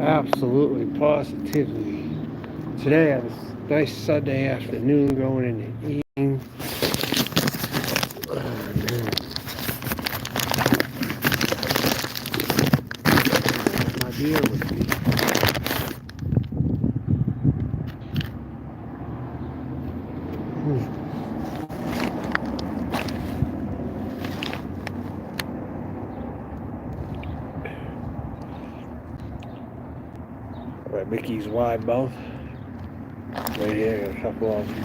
Absolutely, positively. Today on this nice Sunday afternoon, going into eating. Oh, man. My beer with me. Hmm. Got Mickey's wide mouth. Right here, got a couple of them.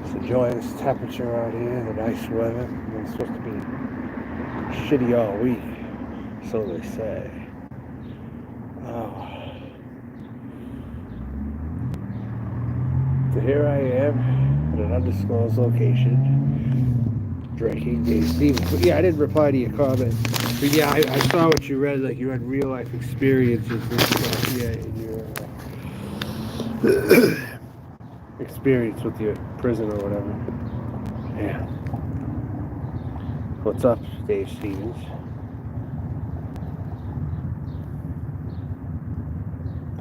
Just enjoying this temperature out here, the nice weather. It's supposed to be shitty all week, so they say. Oh. So here I am at an undisclosed location, drinking Dave Stevens. But yeah, I didn't reply to your comment. But yeah, I saw what you read. Like you had real life experiences and stuff. Yeah, in your experience with your prison or whatever. Yeah. What's up, Dave Stevens?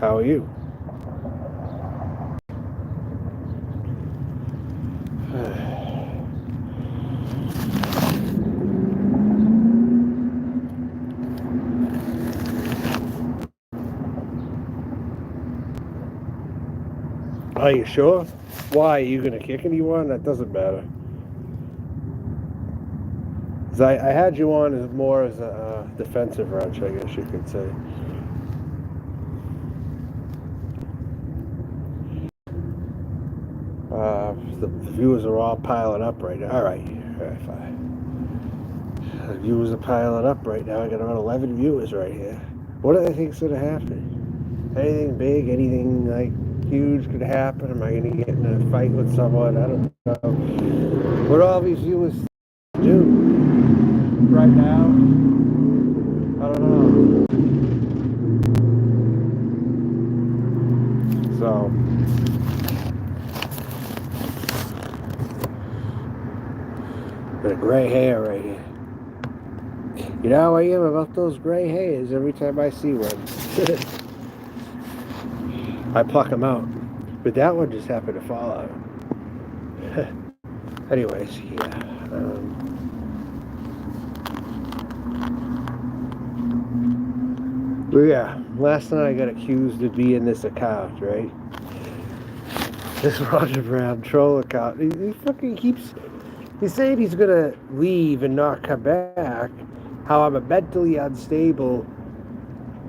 How are you? Are you sure? Why? Are you going to kick anyone? That doesn't matter. 'Cause I had you on as more as a defensive wrench, I guess you could say. The viewers are all piling up right now. All right, fine. The viewers are piling up right now. I got around 11 viewers right here. What do they think's going to happen? Anything big? Anything like huge could happen? Am I going to get in a fight with someone? I don't know. What do all these viewers do right now? I don't know. So, got a gray hair right here. You know how I am about those gray hairs every time I see one. I pluck them out. But that one just happened to fall out. Anyways, yeah. But yeah, last night I got accused of being this account, right? This Roger Brown troll account. He fucking keeps... He's saying he's gonna leave and not come back. How I'm a mentally unstable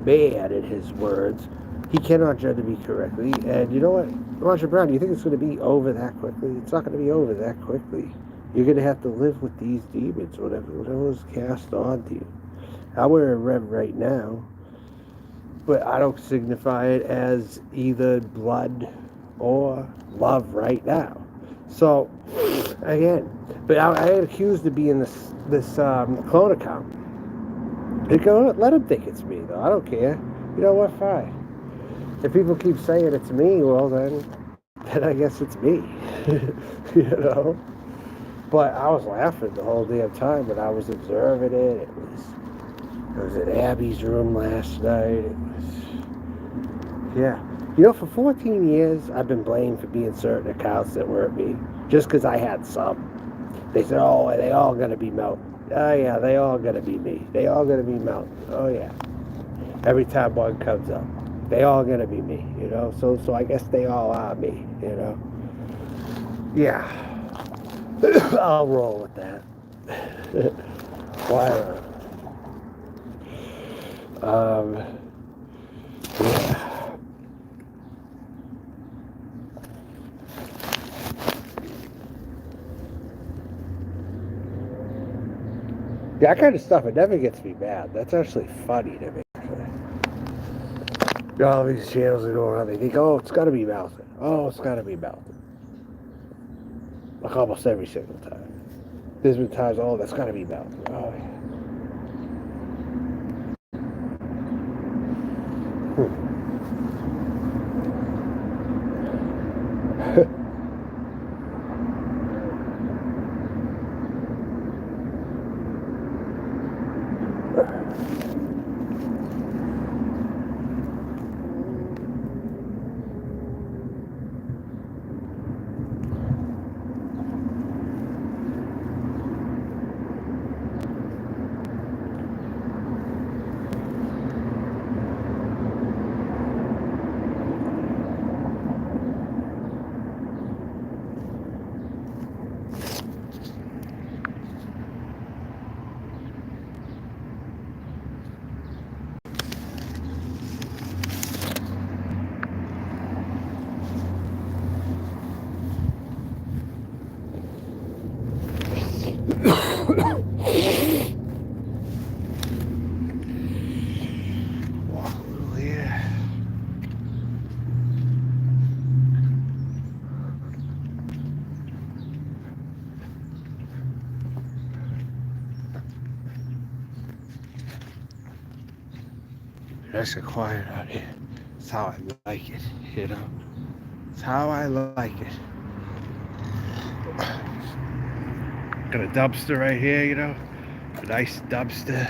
man, in his words. He cannot judge me correctly. And you know what, Roger Brown, do you think it's going to be over that quickly? It's not going to be over that quickly. You're going to have to live with these demons, whatever was cast onto you. I wear a Rev right now, but I don't signify it as either blood or love right now. So, again, but I get accused of being this clone account. Let them think it's me, though. I don't care. You know what? Fine. If people keep saying it's me, well, then I guess it's me. You know? But I was laughing the whole damn time when I was observing it. It was in Abby's room last night. It was... Yeah. You know, for 14 years, I've been blamed for being certain accounts that weren't me. Just because I had some. They said, oh, they all got to be Melt. Oh, yeah, they all got to be me. They all got to be Melt. Oh, yeah. Every time one comes up. They all gonna be me, you know. So I guess they all are me, you know. Yeah, I'll roll with that. Why not? Yeah. That kind of stuff, it never gets me mad. That's actually funny to me. All these channels that go around, they think, oh, it's got to be melted. Oh, it's got to be melted. Like almost every single time. There's been times, oh, that's got to be melted. Oh, yeah. Nice and quiet out here. It's how I like it, you know. It's how I like it. Got a dumpster right here, you know. A nice dumpster.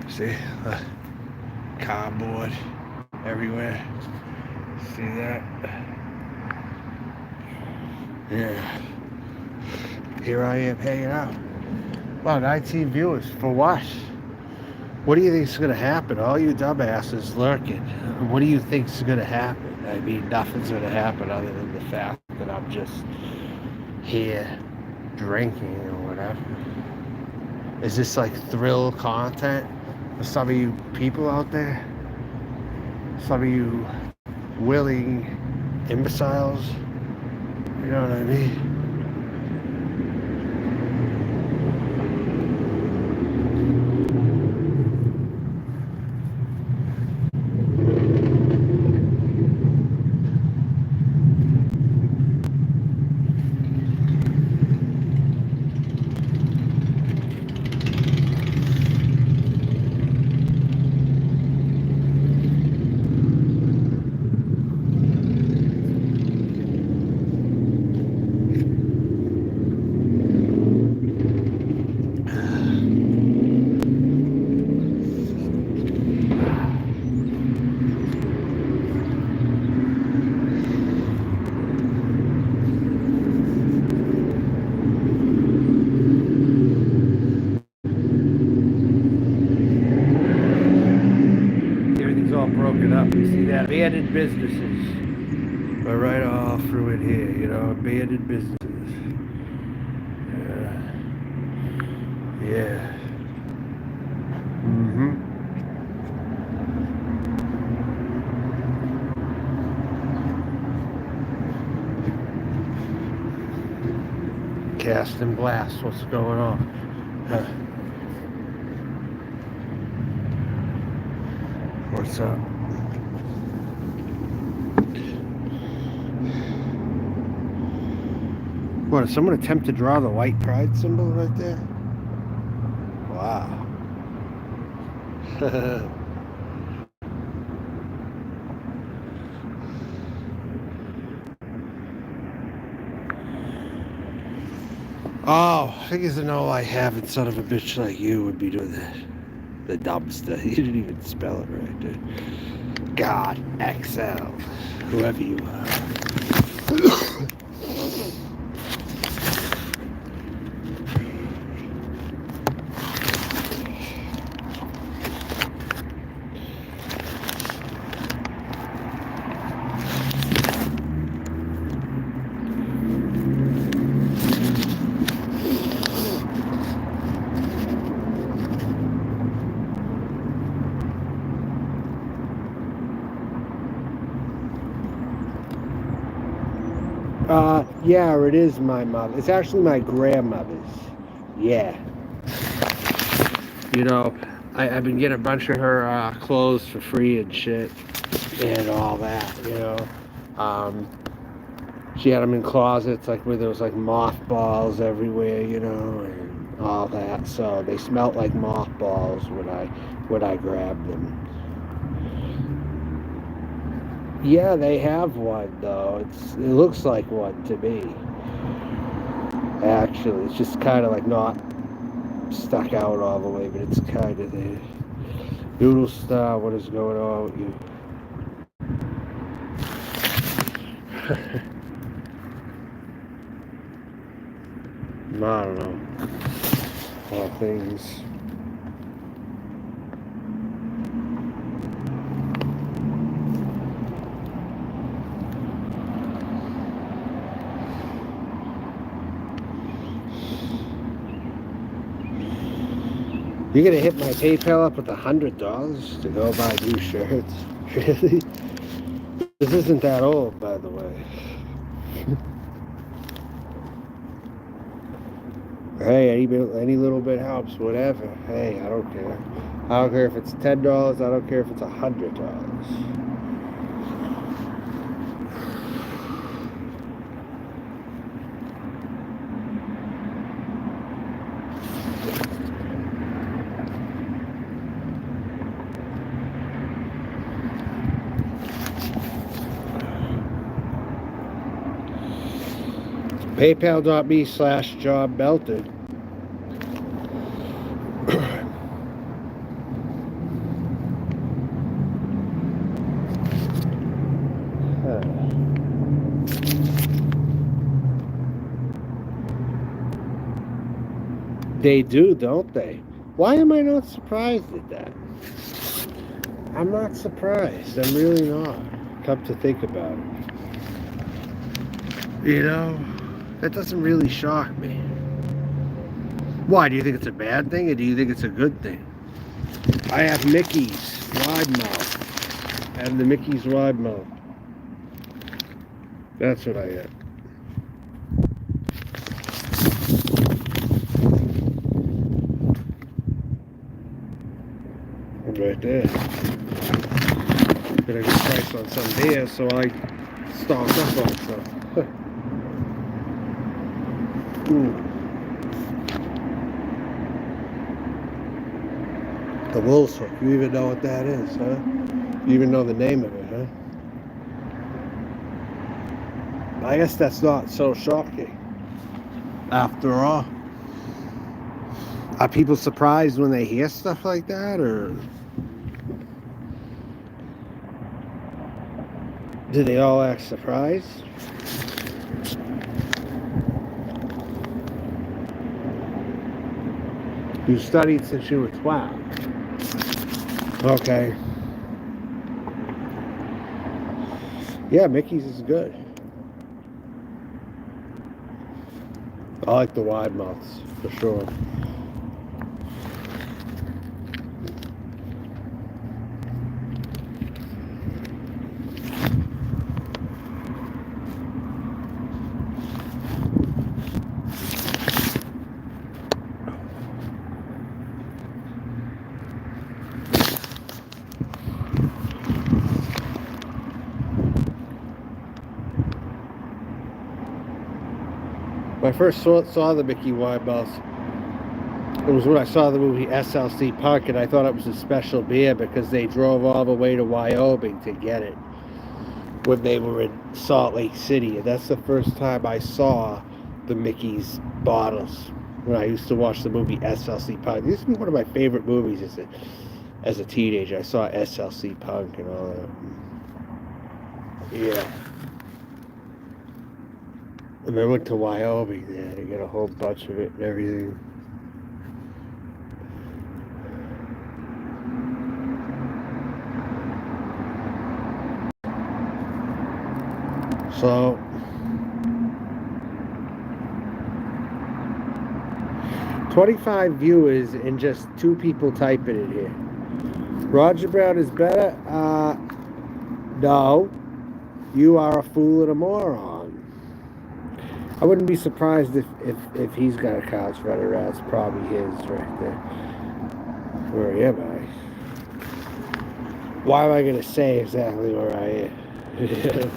See, cardboard everywhere. See that? Yeah. Here I am hanging out. Wow, 19 viewers. For what? What do you think is going to happen? All you dumbasses lurking. What do you think is going to happen? I mean, nothing's going to happen other than the fact that I'm just here drinking or whatever. Is this like thrill content for some of you people out there? Some of you willing imbeciles? You know what I mean? Broken up. You see that? Abandoned businesses are right all through it here, you know, abandoned businesses. Yeah. Cast and blast, what's going on? What's up? What, did someone attempt to draw the white pride symbol right there? Wow. Oh, figures to know I haven't, son of a bitch like you would be doing the dumpster. You didn't even spell it right, dude. God, XL, whoever you are. Yeah, it is my mother. It's actually my grandmother's. Yeah. You know, I've been getting a bunch of her clothes for free and shit and all that, you know. She had them in closets, like where there was like mothballs everywhere, you know, and all that. So they smelt like mothballs when I grabbed them. Yeah, they have one though. It looks like one to me. Actually, it's just kind of like not stuck out all the way, but it's kind of there. Noodle Star, what is going on with you? I don't know. All things. You're gonna hit my PayPal up with $100 to go buy new shirts? Really? This isn't that old, by the way. Hey, any little bit helps, whatever. Hey, I don't care. I don't care if it's $10. I don't care if it's $100. PayPal.me/Job Belton. They do, don't they? Why am I not surprised at that? I'm not surprised. I'm really not. Come to think about it. You know, that doesn't really shock me. Why? Do you think it's a bad thing, or do you think it's a good thing? I have Mickey's wide mouth. I have the Mickey's wide mouth. That's what I have. Right there. Get a good price on some beer, so I stocked up on some. The Wolf's Hook. You even know what that is, huh? You even know the name of it, huh? I guess that's not so shocking. After all. Are people surprised when they hear stuff like that, or do they all act surprised? You studied since you were 12. Okay. Yeah, Mickey's is good. I like the wide mouths, for sure. When I first saw the Mickey wide mouth, it was when I saw the movie SLC Punk, and I thought it was a special beer because they drove all the way to Wyoming to get it when they were in Salt Lake City. And that's the first time I saw the Mickey's bottles, when I used to watch the movie SLC Punk. This used to be one of my favorite movies as a teenager. I saw SLC Punk and all that. Yeah. And I went to Wyoming there to get a whole bunch of it and everything. So, $25 viewers and just 2 people typing it here. Roger Brown is better? No. You are a fool and a moron. I wouldn't be surprised if he's got accounts running around. It's probably his right there. Where am I? Why am I going to say exactly where I am?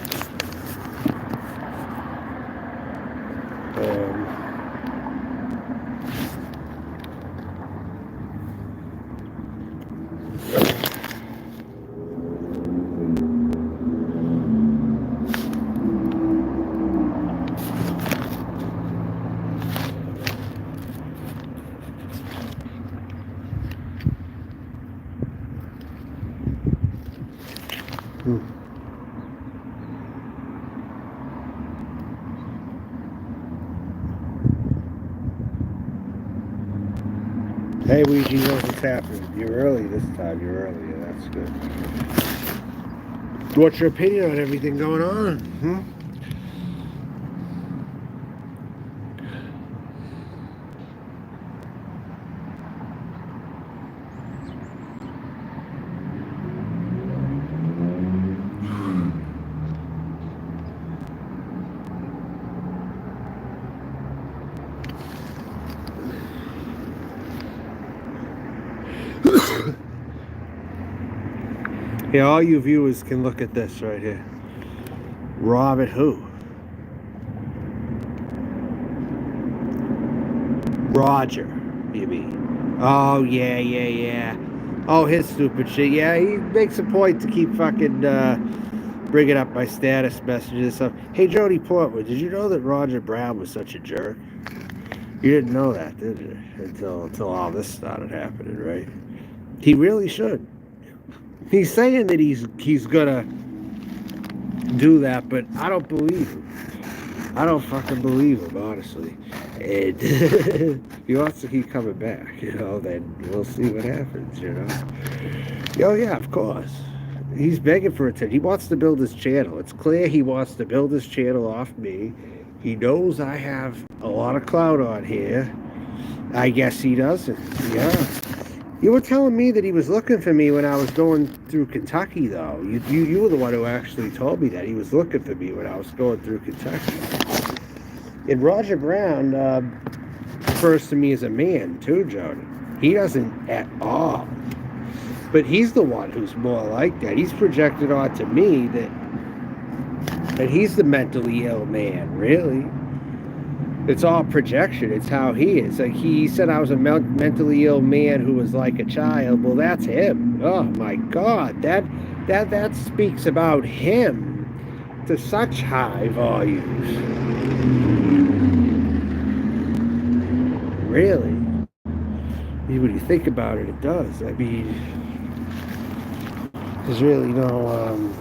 Hey, Ouija knows what's happening. You're early this time. You're early. Yeah, that's good. What's your opinion on everything going on? Yeah, all you viewers can look at this right here. Robert who? Roger, you mean? Oh, yeah. Oh, his stupid shit. Yeah, he makes a point to keep fucking bringing up my status messages and stuff. Hey, Jody Portwood, did you know that Roger Brown was such a jerk? You didn't know that, did you? Until all this started happening, right? He really should. He's saying that he's gonna do that, but I don't believe him. I don't fucking believe him, honestly. And he wants to keep coming back, then we'll see what happens, Oh, yeah, of course. He's begging for attention. He wants to build his channel. It's clear he wants to build his channel off me. He knows I have a lot of clout on here. I guess he doesn't. Yeah. You were telling me that he was looking for me when I was going through Kentucky, though. You were the one who actually told me that he was looking for me when I was going through Kentucky. And Roger Brown refers to me as a man, too, Jody. He doesn't at all. But he's the one who's more like that. He's projected onto me that he's the mentally ill man, really. It's all projection. It's how he is. Like he said I was a mentally ill man who was like a child. Well, that's him. Oh my God. That speaks about him to such high volumes. Really. When you think about it, it does. I mean, there's really no,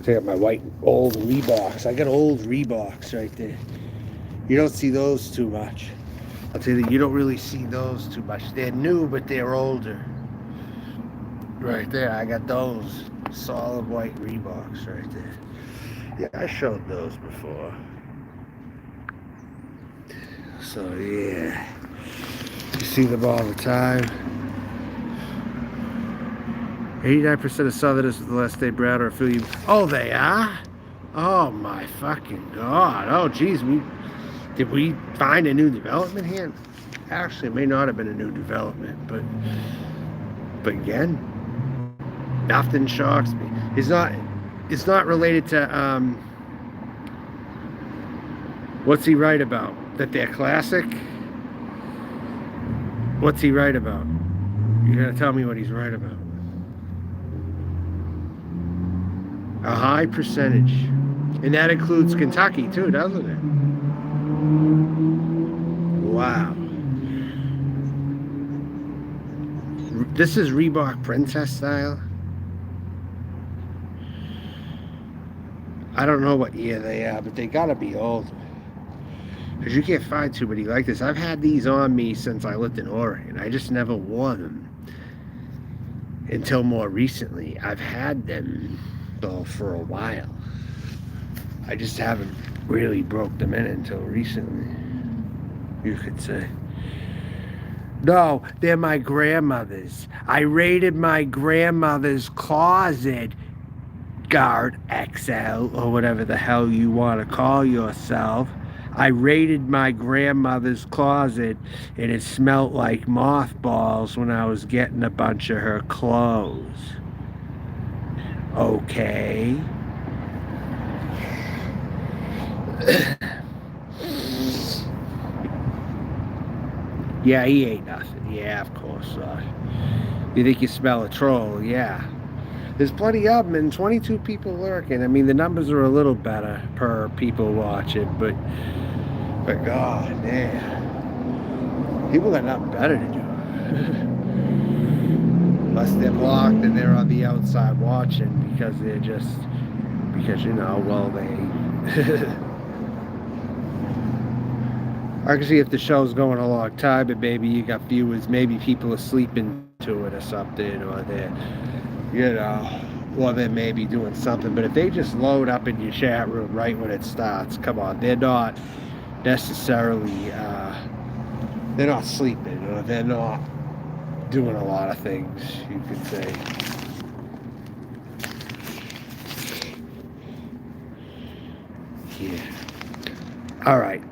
I got my white old Reeboks. I got old Reeboks right there. You don't see those too much. I'll tell you that you don't really see those too much. They're new, but they're older. Right there, I got those solid white Reeboks right there. Yeah, I showed those before. So yeah, you see them all the time. 89% of Southerners with the last name Brown are affiliated. Oh, they are? Oh my fucking God! Oh geez, did we find a new development here? Actually, it may not have been a new development, but again, nothing shocks me. It's not related to what's he right about? That they're classic? What's he right about? You're gonna tell me what he's right about. A high percentage. And that includes Kentucky too, doesn't it? Wow. This is Reebok Princess style. I don't know what year they are, but they gotta be old. Because you can't find too many like this. I've had these on me since I lived in Oregon. I just never wore them until more recently. I've had them though for a while. I just haven't really broke them in until recently, you could say. No, they're my grandmother's. I raided my grandmother's closet, Guard XL, or whatever the hell you want to call yourself. I raided my grandmother's closet, and it smelled like mothballs when I was getting a bunch of her clothes. Okay. Yeah, he ain't nothing. Yeah, of course. You think you smell a troll? Yeah. There's plenty of them, and 22 people lurking. I mean, the numbers are a little better per people watching, but God, damn. People got nothing better to do. Unless they're blocked and they're on the outside watching because they I can see if the show's going a long time and maybe you got viewers, maybe people are sleeping to it or something, or they're, or they're maybe doing something. But if they just load up in your chat room right when it starts, come on, they're not necessarily, they're not sleeping, or they're not doing a lot of things, you could say. Yeah. All right.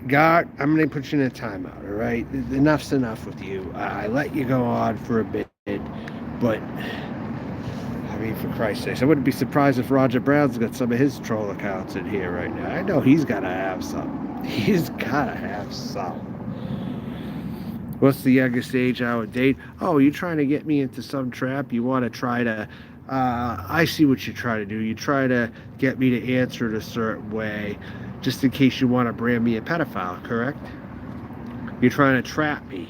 God, I'm going to put you in a timeout, all right? Enough's enough with you. I let you go on for a bit, but, I mean, for Christ's sake, I wouldn't be surprised if Roger Brown's got some of his troll accounts in here right now. I know he's got to have some. He's got to have some. What's the youngest age I would date? Oh, you're trying to get me into some trap? You want to try to... I see what you try to do. You try to get me to answer it a certain way, just in case you want to brand me a pedophile, correct? You're trying to trap me.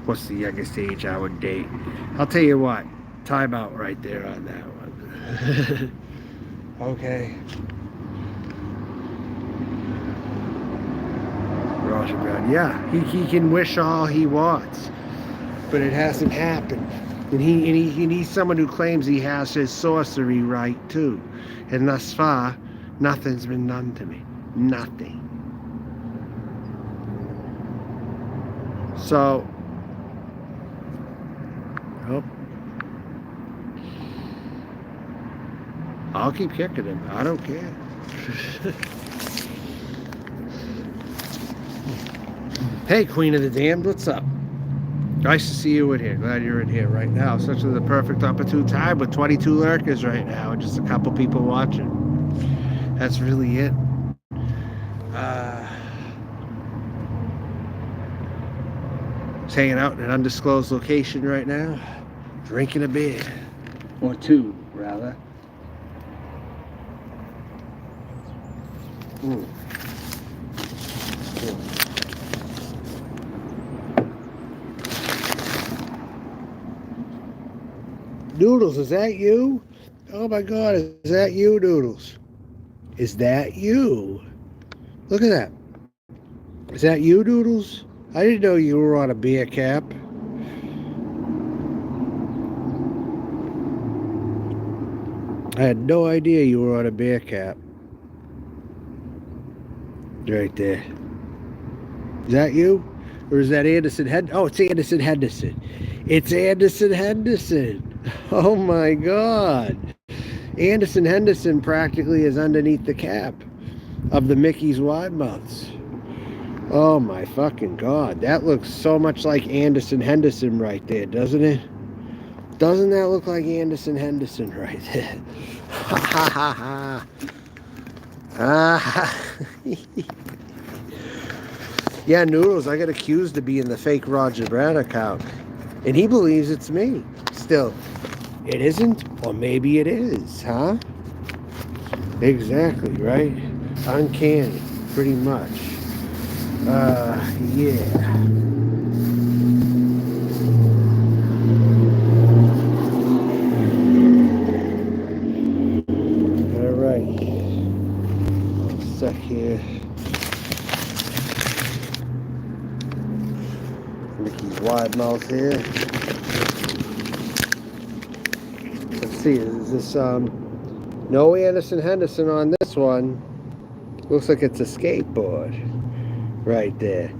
What's the youngest age I would date? I'll tell you what. Time out right there on that one. Okay. Roger Brown. Yeah, he can wish all he wants, but it hasn't happened. And he's someone who claims he has his sorcery right too. And thus far, nothing's been done to me. Nothing. So, oh, I'll keep kicking him. I don't care. Hey, Queen of the Damned, what's up? Nice to see you in here. Glad you're in here right now. Such the perfect opportune time with 22 lurkers right now and just a couple people watching. That's really it. Just hanging out in an undisclosed location right now, drinking a beer. Or two, rather. Noodles, is that you? Oh my God, is that you, Noodles? Is that you? Look at that. Is that you, Noodles? I didn't know you were on a beer cap. I had no idea you were on a beer cap. Right there. Is that you? Or is that Anderson Henderson? Oh, it's Anderson Henderson. It's Anderson Henderson. Oh my God. Anderson Henderson practically is underneath the cap of the Mickey's Wide Mouths. Oh my fucking God. That looks so much like Anderson Henderson right there, doesn't it? Doesn't that look like Anderson Henderson right there? Ha ha ha ha. Yeah, Noodles, I got accused of being the fake Roger Brown account. And he believes it's me. Still, it isn't, or maybe it is, huh? Exactly, right? Uncanny, pretty much. Yeah. All right. Stuck here. Mickey's Wide Mouth here. Let's see, is this, no Anderson Henderson on this one. Looks like it's a skateboard right there.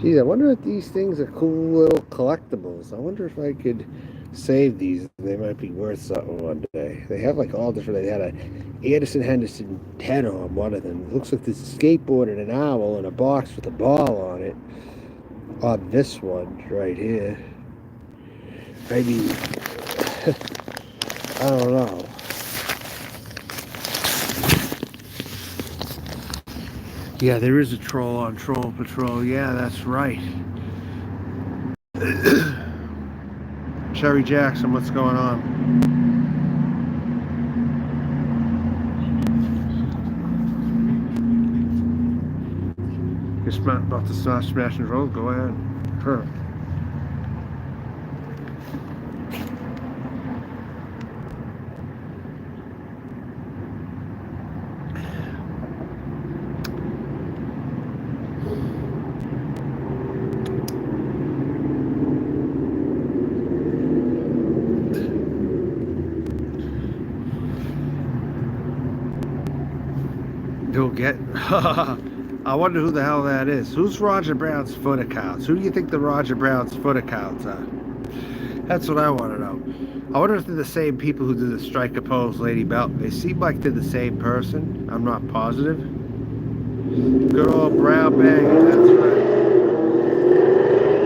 Geez, I wonder if these things are cool little collectibles. I wonder if I could save these. They might be worth something one day. They have like all different, they had a Anderson Henderson head on one of them. It looks like this skateboard and an owl in a box with a ball on it. On this one right here. Maybe, I don't know. Yeah, there is a troll on Troll Patrol. Yeah, that's right. Cherry Jackson, what's going on? You're about to start smashing roll? Go ahead. Sure. You'll get... I wonder who the hell that is. Who's Roger Brown's foot accounts? Who do you think the Roger Brown's foot accounts are? That's what I want to know. I wonder if they're the same people who did the Strike a Pose Lady Belt. They seem like they're the same person. I'm not positive. Good old brown bag, that's right.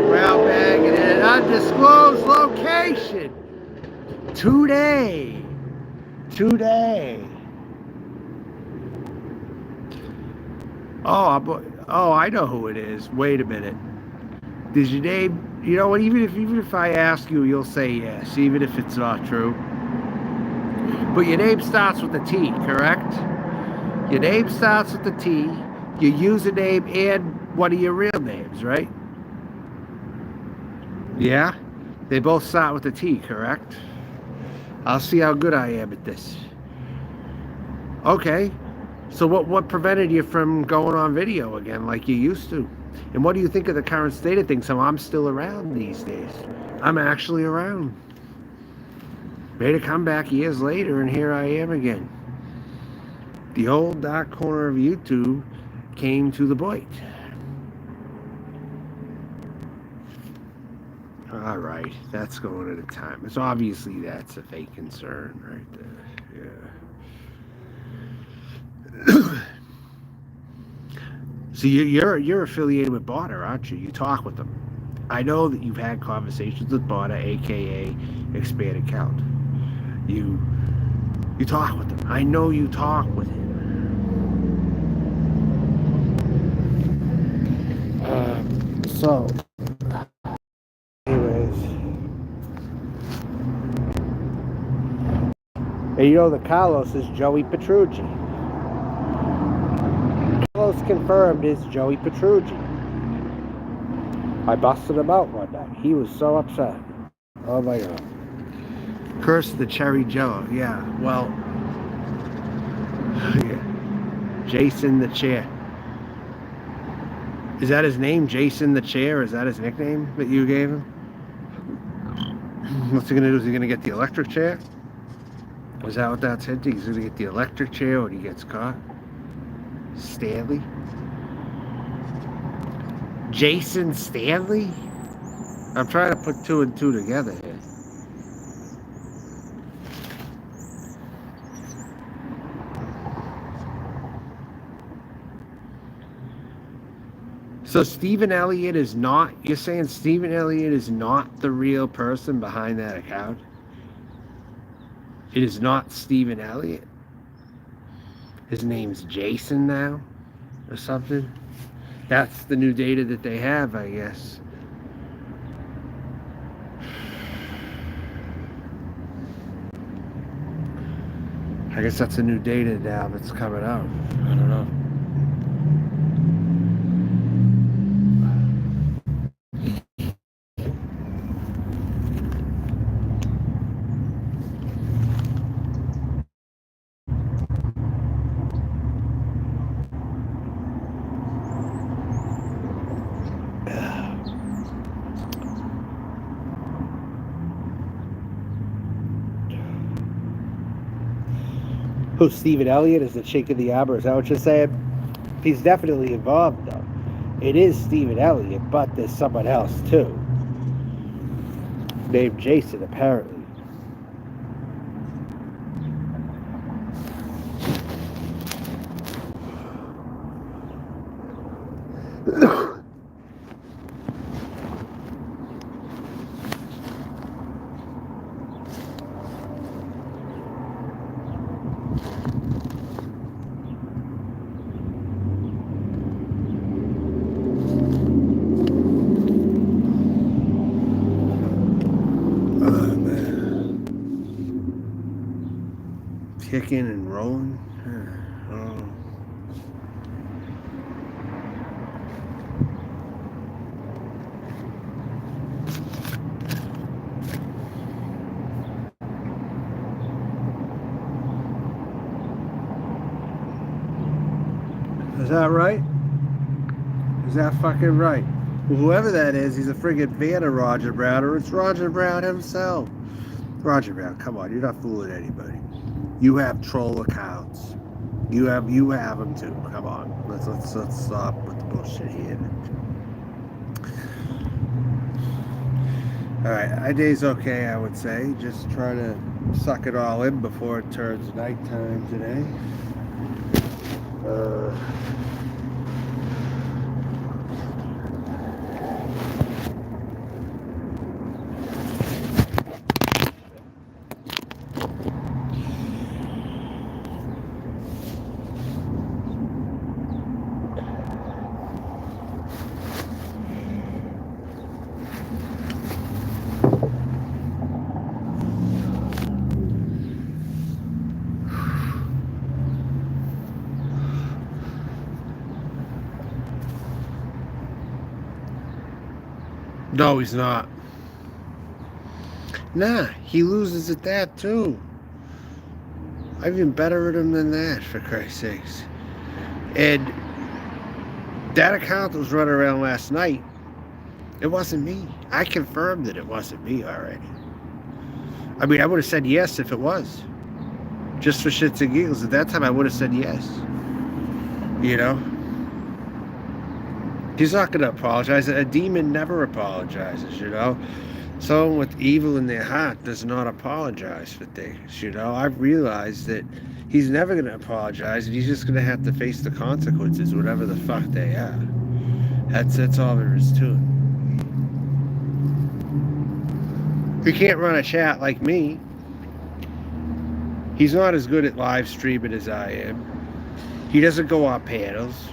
Brown bag in an undisclosed location. Today. Oh, I know who it is. Wait a minute. Does your name? You know what? Even if I ask you, you'll say yes, even if it's not true. But your name starts with a T, correct? Your name starts with a T. Your username and one of your real names, right? Yeah? They both start with a T, correct? I'll see how good I am at this. Okay. So what prevented you from going on video again like you used to? And what do you think of the current state of things? So I'm still around these days. I'm actually around. Made a comeback years later, and here I am again. The old dark corner of YouTube came to the point. All right, that's going at a time. It's obviously that's a fake concern right there. Yeah. So you're affiliated with Barter, aren't you? You talk with them. I know that you've had conversations with Barter, aka Expanded Count. You talk with them. I know you talk with him. So, anyways, and you know the Carlos is Joey Petrucci. Carlos confirmed is Joey Petrucci. I busted him out one night. He was so upset. Oh my god. Curse the cherry jello. Yeah, well, yeah. Jason the Chair. Is that his name, Jason the Chair? Is that his nickname that you gave him? What's he gonna do? Is he gonna get the electric chair? Is that what that's hinting? He's gonna get the electric chair when he gets caught? Stanley? Jason Stanley? I'm trying to put two and two together here. So Stephen Elliott is not, you're saying Stephen Elliott is not the real person behind that account? It is not Stephen Elliott? His name's Jason now? Or something? That's the new data that they have, I guess. I guess that's a new data now that's coming out. I don't know. Who, Stephen Elliott is the shake of the arbor? Is that what you're saying? He's definitely involved, though. It is Stephen Elliott, but there's someone else, too. Named Jason, apparently. Kicking and rolling. Is that right? Is that fucking right? Well, whoever that is, he's a friggin' fan of Roger Brown, or it's Roger Brown himself. Roger Brown, come on, you're not fooling anybody. You have troll accounts. You have them too. Come on, let's stop with the bullshit here. All right, my day's okay, I would say. Just trying to suck it all in before it turns nighttime today. No, he's not. Nah, he loses at that too. I've even better at him than that, for Christ's sakes. And that account that was running around last night, it wasn't me. I confirmed that it wasn't me already. I mean, I would have said yes if it was. Just for shits and giggles. At that time, I would have said yes. You know? He's not going to apologize. A demon never apologizes, you know? Someone with evil in their heart does not apologize for things, you know? I've realized that he's never going to apologize, and he's just going to have to face the consequences, whatever the fuck they are. That's all there is to it. He can't run a chat like me. He's not as good at live streaming as I am. He doesn't go on panels,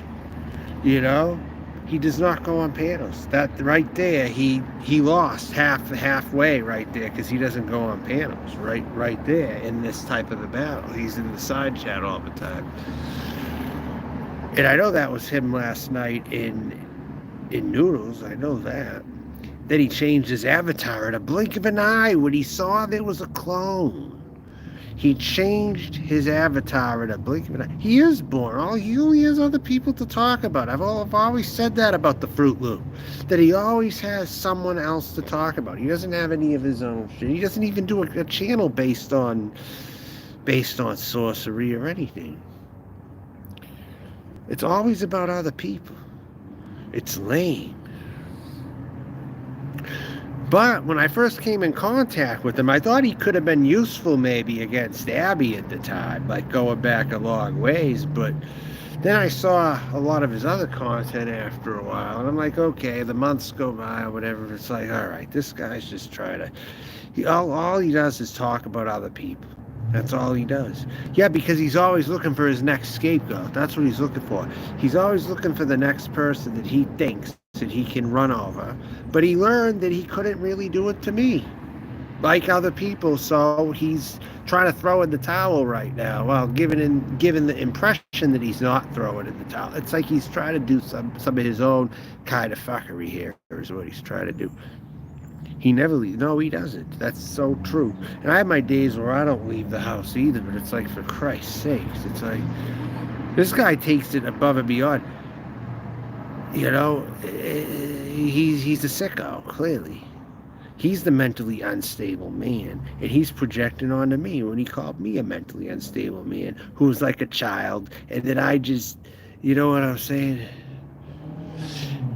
you know? He does not go on panels. That right there, he lost halfway right there because he doesn't go on panels right there in this type of a battle. He's in the side chat all the time. And I know that was him last night in Noodles. I know that. Then he changed his avatar in a blink of an eye when he saw there was a clone. He changed his avatar in a blink of an eye. He is born. He only has other people to talk about. I've always said that about the Fruit Loop. That he always has someone else to talk about. He doesn't have any of his own shit. He doesn't even do a channel based on sorcery or anything. It's always about other people. It's lame. But when I first came in contact with him, I thought he could have been useful maybe against Abby at the time, like going back a long ways. But then I saw a lot of his other content after a while, and I'm like, okay, the months go by or whatever. It's like, all right, this guy's just trying to... All he does is talk about other people. That's all he does. Yeah, because he's always looking for his next scapegoat. That's what he's looking for. He's always looking for the next person that he thinks that he can run over. But he learned that he couldn't really do it to me, like other people. So he's trying to throw in the towel right now. Well, given the impression that he's not throwing in the towel. It's like he's trying to do some of his own kind of fuckery here, is what he's trying to do. He never leaves. No, he doesn't. That's so true. And I have my days where I don't leave the house either, but it's like, for Christ's sakes, it's like, this guy takes it above and beyond. You know, he's a sicko, clearly. He's the mentally unstable man, and he's projecting onto me when he called me a mentally unstable man who was like a child, and then I just, you know what I'm saying?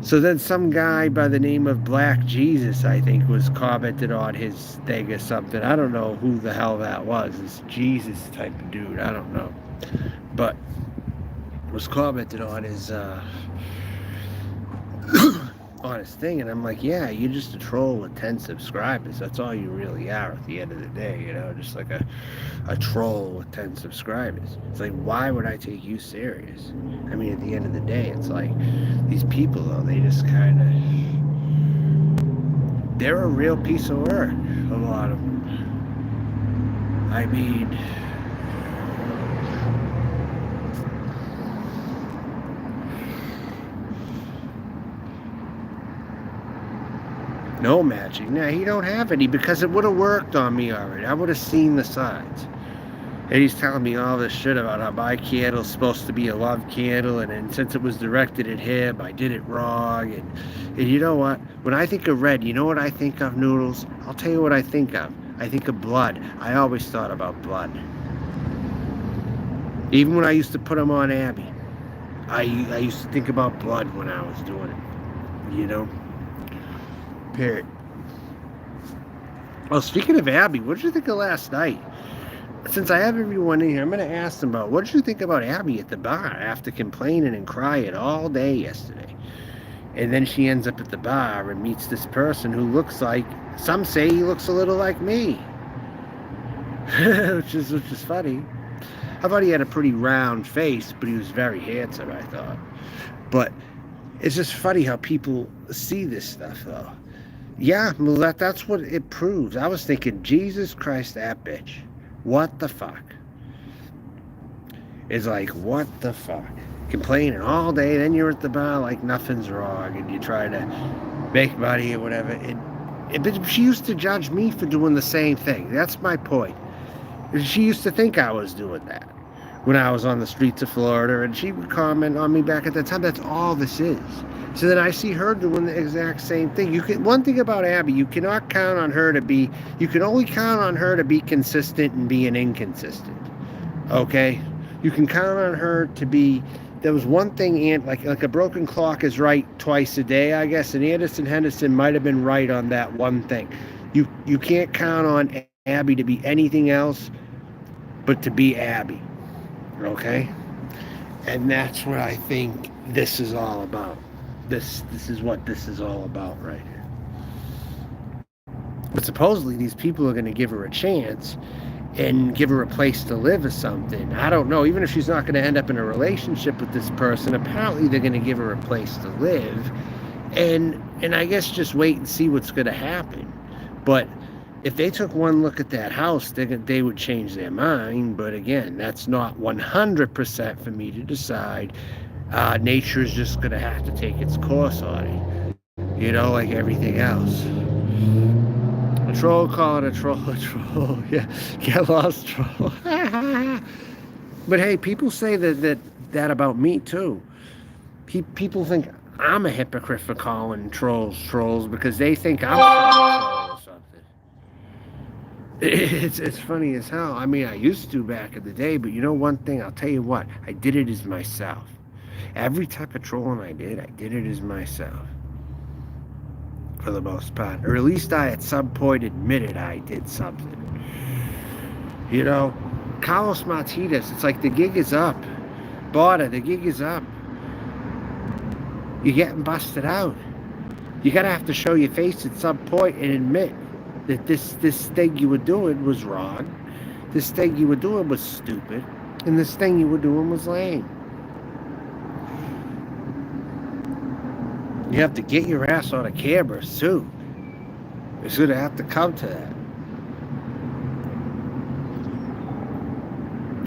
So then some guy by the name of Black Jesus, I think, was commented on his thing or something. I don't know who the hell that was. It's Jesus type of dude. I don't know. But was commented on his on his thing, and I'm like, yeah, you're just a troll with 10 subscribers. That's all you really are at the end of the day, you know, just like a troll with 10 subscribers. It's like, why would I take you serious? I mean, at the end of the day, it's like, these people, though, they just kind of, they're a real piece of work, a lot of them. I mean, no magic. Nah, he don't have any, because it would have worked on me already. I would have seen the signs. And he's telling me all this shit about how my candle's supposed to be a love candle, and since it was directed at him, I did it wrong. And you know what? When I think of red, you know what I think of, Noodles? I'll tell you what I think of. I think of blood. I always thought about blood. Even when I used to put them on Abby, I used to think about blood when I was doing it. You know? Period. Well, speaking of Abby, what did you think of last night? Since I have everyone in here, I'm going to ask them about, what did you think about Abby at the bar after complaining and crying all day yesterday? And then she ends up at the bar and meets this person who looks like, some say he looks a little like me. which is funny. I thought he had a pretty round face, but he was very handsome, I thought. But it's just funny how people see this stuff, though. Yeah, well, that's what it proves. I was thinking, Jesus Christ, that bitch. What the fuck? It's like, what the fuck? Complaining all day, then you're at the bar like nothing's wrong, and you try to make money or whatever. But she used to judge me for doing the same thing. That's my point. She used to think I was doing that when I was on the streets of Florida, and she would comment on me back at that time. That's all this is. So then I see her doing the exact same thing. One thing about Abby, you cannot count on her to be, you can only count on her to be consistent and being inconsistent. Okay? You can count on her to be, there was one thing, and like a broken clock is right twice a day, I guess, and Anderson Henderson might have been right on that one thing. You can't count on Abby to be anything else but to be Abby. Okay? And that's what I think this is all about. This is what this is all about right here. But supposedly these people are going to give her a chance and give her a place to live or something. I don't know. Even if she's not going to end up in a relationship with this person, apparently they're going to give her a place to live. And I guess just wait and see what's going to happen. But if they took one look at that house, they would change their mind. But again, that's not 100% for me to decide. Nature is just going to have to take its course on it. You know, like everything else. A troll calling a troll a troll. Yeah, get lost, troll. But hey, people say that about me too. People think I'm a hypocrite for calling trolls because they think I'm a troll or something. It's funny as hell. I mean, I used to back in the day, but you know one thing, I'll tell you what, I did it as myself. Every type of trolling I did it as myself. For the most part. Or at least I at some point admitted I did something. You know, Carlos Martinez, it's like the gig is up. Border, the gig is up. You're getting busted out. You gotta have to show your face at some point and admit that this thing you were doing was wrong. This thing you were doing was stupid. And this thing you were doing was lame. You have to get your ass on a camera soon. It's going to have to come to that.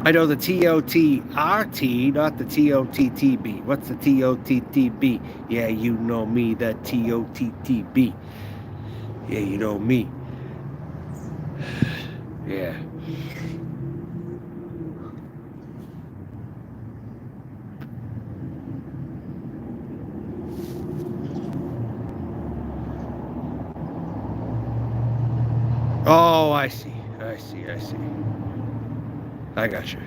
I know the TOTRT, not the TOTTB. What's the TOTTB? Yeah, you know me, the TOTTB. Yeah, you know me. Yeah. Oh, I see. I got you.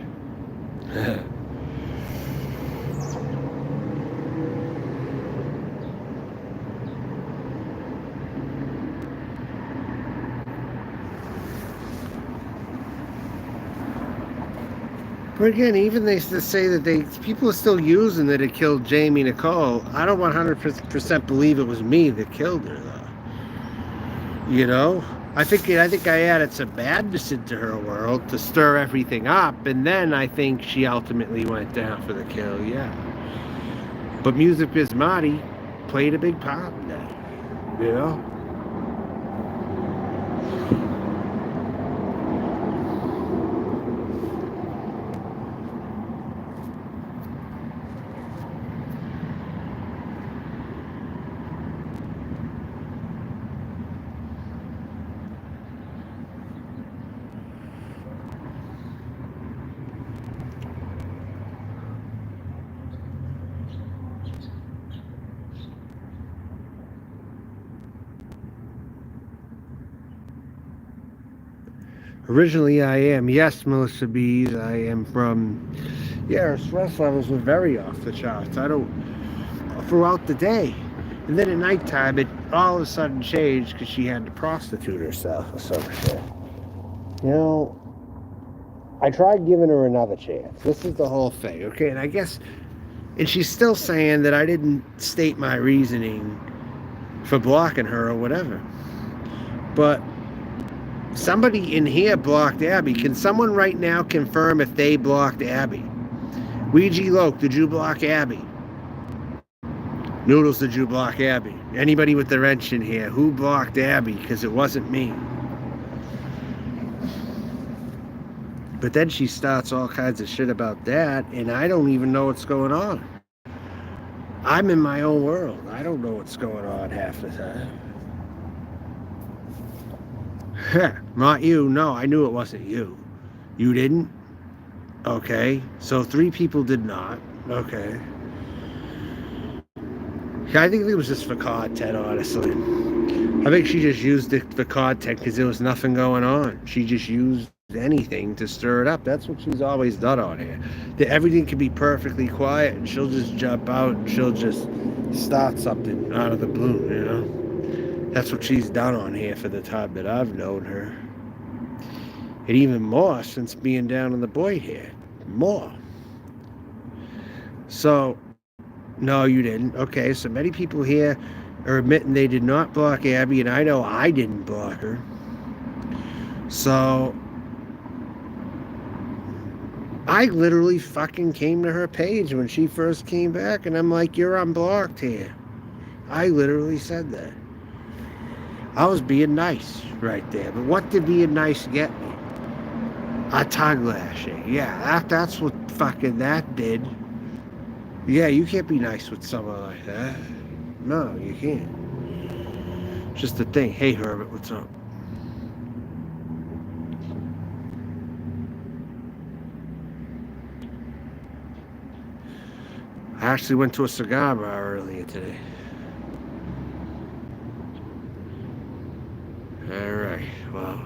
But again, even they say that people are still using that it killed Jamie Nicole. I don't 100% believe it was me that killed her, though. You know? I think I added some madness into her world to stir everything up, and then I think she ultimately went down for the kill, yeah. But Music Biz Marty played a big part in that, you know? Originally, I am. Yes, Melissa Bees. I am from... Yeah, her stress levels were very off the charts. Throughout the day. And then at nighttime, it all of a sudden changed because she had to prostitute herself or some shit. You know, I tried giving her another chance. This is the whole thing, okay? And I guess... And she's still saying that I didn't state my reasoning for blocking her or whatever. But... somebody in here blocked Abby. Can someone right now confirm if they blocked Abby? Ouija Loke, did you block Abby? Noodles, did you block Abby? Anybody with the wrench in here, who blocked Abby? Because it wasn't me. But then she starts all kinds of shit about that, and I don't even know what's going on. I'm in my own world. I don't know what's going on half the time. Not you. No, I knew it wasn't you. You didn't? Okay. So 3 people did not. Okay. I think it was just for content, honestly. I think she just used it for content because there was nothing going on. She just used anything to stir it up. That's what she's always done on here. That everything can be perfectly quiet and she'll just jump out and she'll just start something out of the blue, you know? That's what she's done on here for the time that I've known her. And even more since being down in the Boyd here. More. So, no, you didn't. Okay, so many people here are admitting they did not block Abby, and I know I didn't block her. So, I literally fucking came to her page when she first came back, and I'm like, you're unblocked here. I literally said that. I was being nice right there. But what did being nice get me? A tongue lashing. Yeah, that's what fucking that did. Yeah, you can't be nice with someone like that. No, you can't. Just the thing. Hey, Herbert, what's up? I actually went to a cigar bar earlier today. All right, well.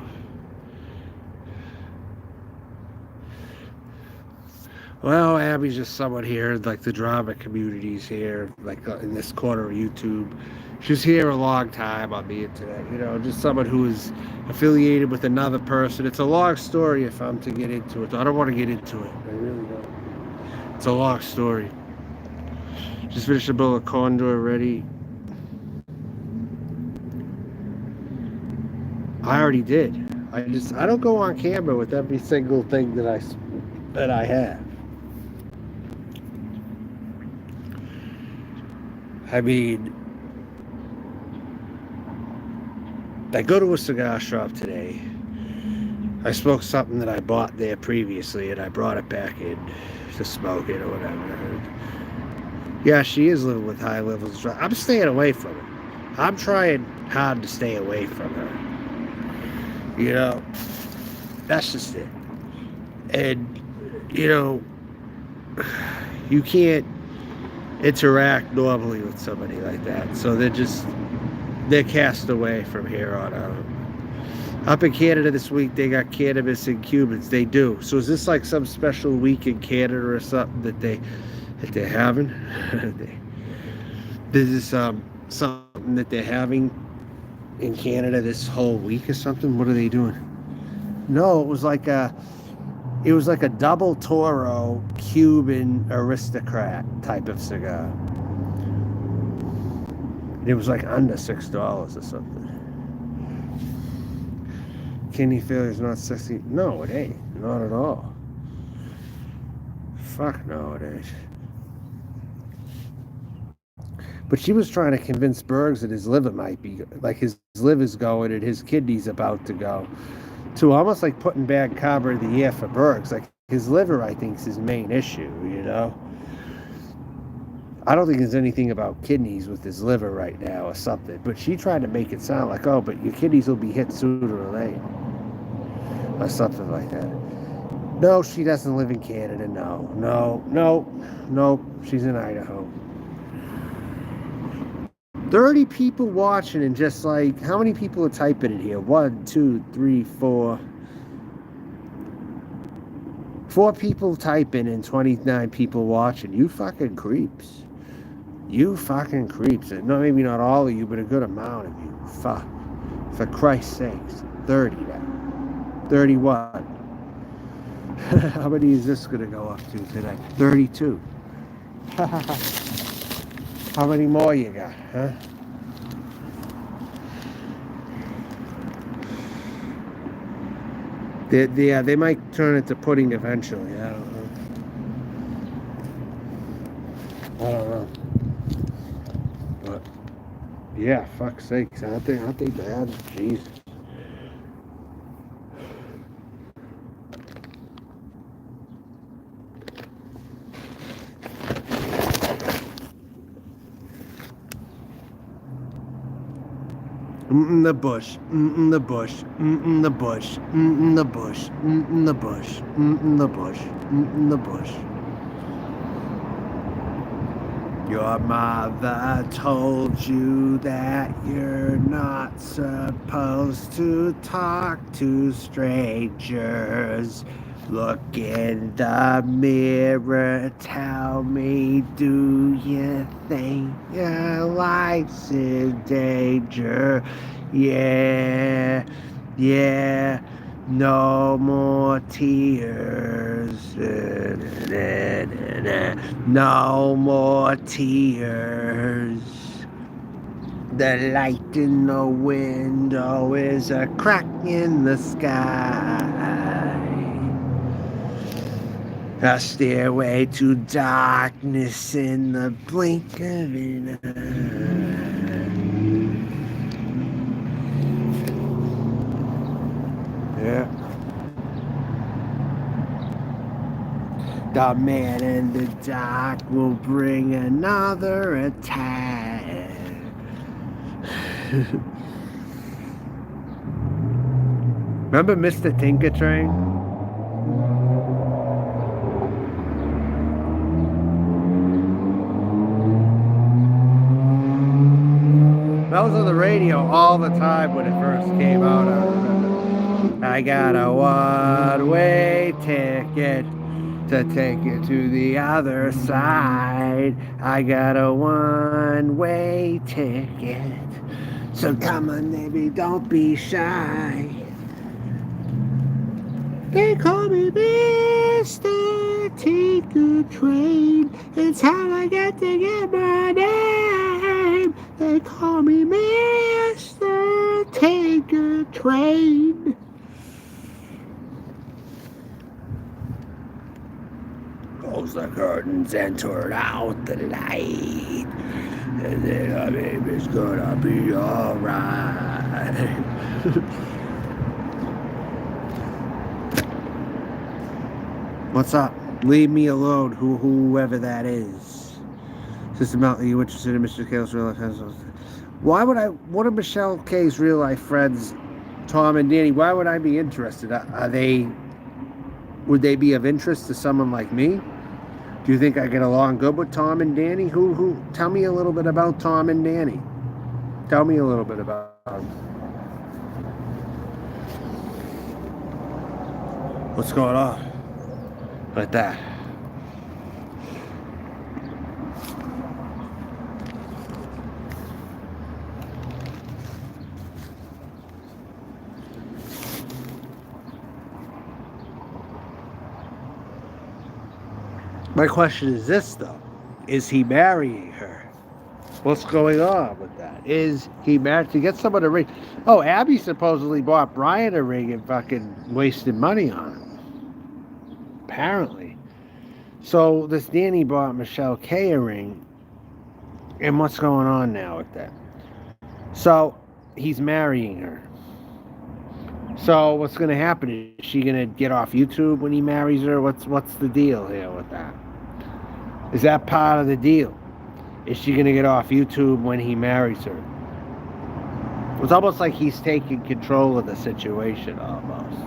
Well, Abby's just someone here, like the drama community's here, like in this corner of YouTube. She's here a long time on the internet, you know, just someone who is affiliated with another person. It's a long story if I'm to get into it. I don't want to get into it. I really don't. It's a long story. Just finished a bowl of Condor already. I already did. I don't go on camera with every single thing that I have. I mean, I go to a cigar shop today. I smoked something that I bought there previously, and I brought it back in to smoke it or whatever. Yeah, she is living with high levels of drugs. I'm staying away from her. I'm trying hard to stay away from her. You know, that's just it. And, you know, you can't interact normally with somebody like that. So they're cast away from here on out. Up in Canada this week, they got cannabis in Cubans. They do. So is this like some special week in Canada or something that they're having? This is something that they're having in Canada this whole week or something? What are they doing? No, it was like a double Toro Cuban aristocrat type of cigar. It was like under $6 or something. Kidney failure is not sexy. No, it ain't. Not at all. Fuck no, it ain't. But she was trying to convince Bergs that his liver might be, like his liver's going and his kidney's about to go. To almost like putting bad Carver of the year for Bergs. Like his liver, I think, is his main issue, you know? I don't think there's anything about kidneys with his liver right now or something. But she tried to make it sound like, oh, but your kidneys will be hit sooner or later. Or something like that. No, she doesn't live in Canada. No. She's in Idaho. 30 people watching and just like, how many people are typing in here? 1, 2, 3, 4. 4 people typing and 29 people watching. You fucking creeps. You fucking creeps. No, maybe not all of you, but a good amount of you. Fuck. For Christ's sakes. 30 now. 31. How many is this going to go up to today? 32. How many more you got, huh? They might turn into pudding eventually. I don't know. But yeah, fuck's sakes, aren't they bad? Jeez. In the bush, in the bush, in the bush, in the bush, in the bush, in the bush, in the bush. Your mother told you that you're not supposed to talk to strangers. Look in the mirror, tell me, do you think your life's in danger? Yeah, yeah, no more tears. No more tears. The light in the window is a crack in the sky. A stairway to darkness in the blink of an eye. Yeah. The man in the dark will bring another attack. Remember Mr. Tinker Train? That was on the radio all the time when it first came out. I remember. I got a one-way ticket to take you to the other side. I got a one-way ticket. So come on, baby, don't be shy. They call me Mr. Tinker Train. It's how I get to get my name. They call me Mr. Tinker Train. Close the curtains and turn out the light. And then our baby's gonna be alright. What's up? Leave me alone, whoever that is. Sister Mel, are you interested in Mr. K's real life friends? What are Michelle K's real life friends, Tom and Danny? Why would I be interested? Would they be of interest to someone like me? Do you think I get along good with Tom and Danny? Tell me a little bit about Tom and Danny. Tell me a little bit about them. What's going on? Like that. My question is this, though. Is he marrying her? What's going on with that? Is he married to get someone a ring? Oh, Abby supposedly bought Brian a ring and fucking wasted money on him. Apparently. So this Danny bought Michelle K a ring. And what's going on now with that? So he's marrying her. So what's going to happen? Is she going to get off YouTube when he marries her? What's the deal here with that? Is that part of the deal? Is she going to get off YouTube when he marries her? It's almost like he's taking control of the situation, almost.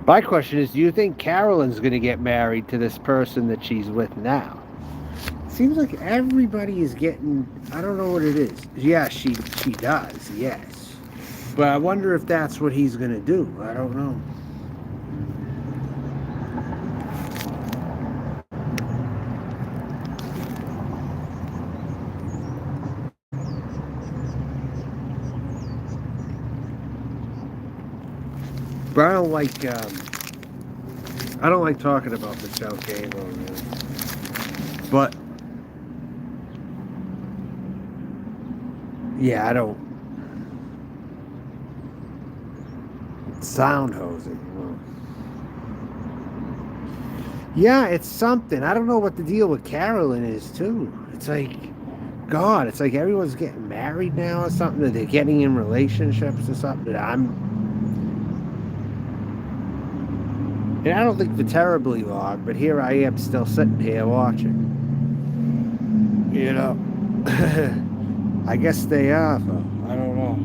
My question is, do you think Carolyn's going to get married to this person that she's with now? It seems like everybody is getting, I don't know what it is. Yeah, she does, yes. But I wonder if that's what he's going to do. I don't know. But I don't like talking about Michelle K. Really. But yeah, I don't. Sound hosing. Yeah, it's something. I don't know what the deal with Carolyn is too. It's like, God, it's like everyone's getting married now or something. That they're getting in relationships or something. That And I don't think for terribly long, but here I am still sitting here watching. You know? I guess they are, though. I don't know.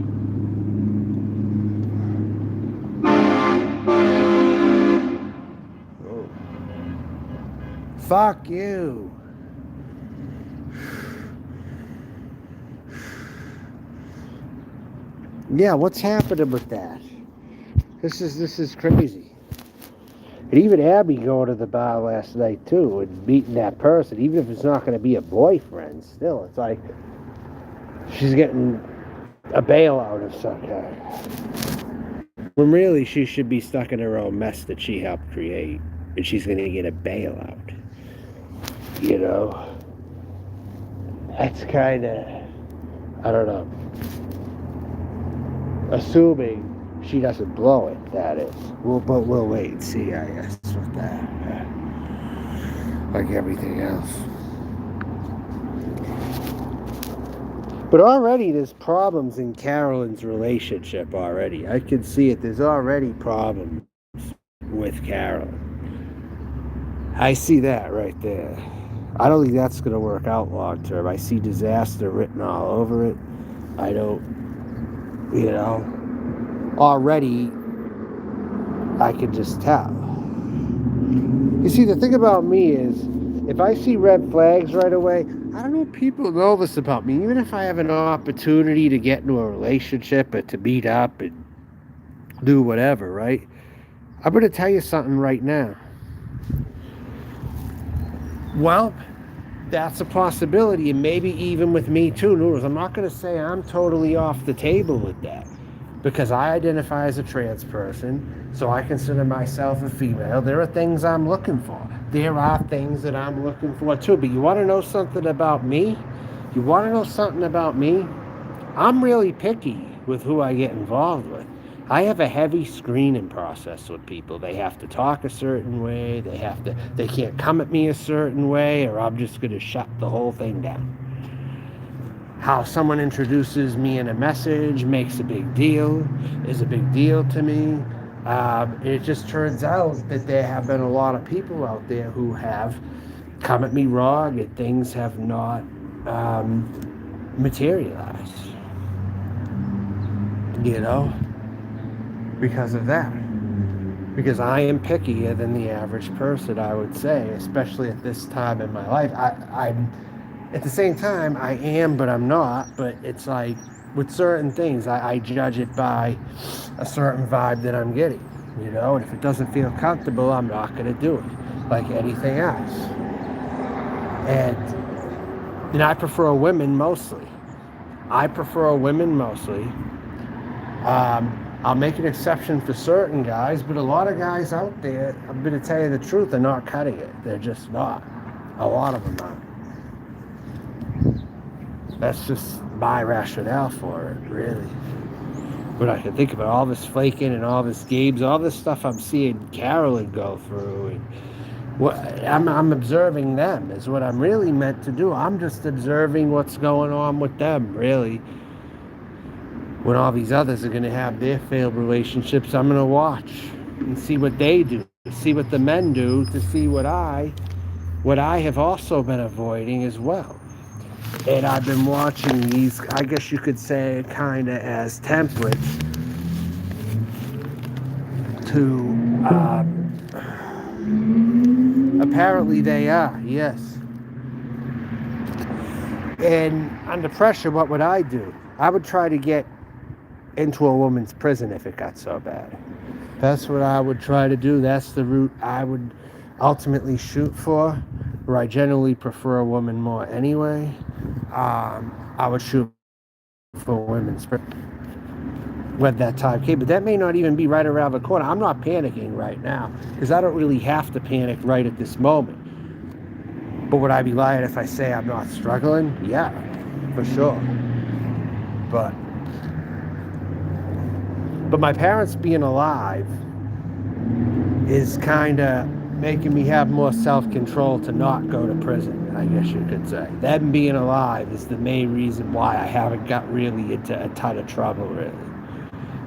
Oh. Fuck you. Yeah, what's happening with that? This is crazy. And even Abby going to the bar last night too and meeting that person, even if it's not going to be a boyfriend, still it's like she's getting a bailout of some kind. When really she should be stuck in her own mess that she helped create, and she's going to get a bailout. You know, that's kind of, I don't know. Assuming she doesn't blow it, that is. But we'll wait and see, I guess, with that. Like everything else. But already there's problems in Carolyn's relationship already. I can see it. There's already problems with Carolyn. I see that right there. I don't think that's going to work out long term. I see disaster written all over it. I don't, you know, already I can just tell. You see, the thing about me is, if I see red flags right away, I don't know if people know this about me. Even if I have an opportunity to get into a relationship or to meet up and do whatever, right? I'm going to tell you something right now. Well, that's a possibility, and maybe even with me too, Noodles. I'm not going to say I'm totally off the table with that, because I identify as a trans person, so I consider myself a female. There are things I'm looking for. There are things that I'm looking for too. But you want to know something about me? You want to know something about me? I'm really picky with who I get involved with. I have a heavy screening process with people. They have to talk a certain way. They can't come at me a certain way, or I'm just going to shut the whole thing down. How someone introduces me in a message makes a big deal, is a big deal to me. It just turns out that there have been a lot of people out there who have come at me wrong, and things have not materialized. You know? Because of that. Because I am pickier than the average person, I would say, especially at this time in my life. I'm at the same time, I am, but I'm not. But it's like, with certain things, I judge it by a certain vibe that I'm getting, you know? And if it doesn't feel comfortable, I'm not going to do it, like anything else. And I prefer women mostly. I'll make an exception for certain guys, but a lot of guys out there, I'm going to tell you the truth, they're not cutting it. They're just not. A lot of them aren't. That's just my rationale for it, really. But I can think about all this flaking and all this games, all this stuff I'm seeing Carolyn go through. And I'm observing them is what I'm really meant to do. I'm just observing what's going on with them, really. When all these others are going to have their failed relationships, I'm going to watch and see what they do, see what the men do, to see what I have also been avoiding as well. And I've been watching these, I guess you could say, kind of as templates to, apparently they are, yes. And under pressure, what would I do? I would try to get into a woman's prison if it got so bad. That's what I would try to do. That's the route I would ultimately shoot for, where I generally prefer a woman more anyway. I would shoot for women's prison when that time came. But that may not even be right around the corner. I'm not panicking right now, because I don't really have to panic right at this moment. But would I be lying if I say I'm not struggling? Yeah, for sure. But my parents being alive is kind of making me have more self-control to not go to prison, I guess you could say. Them being alive is the main reason why I haven't got really into a ton of trouble, really.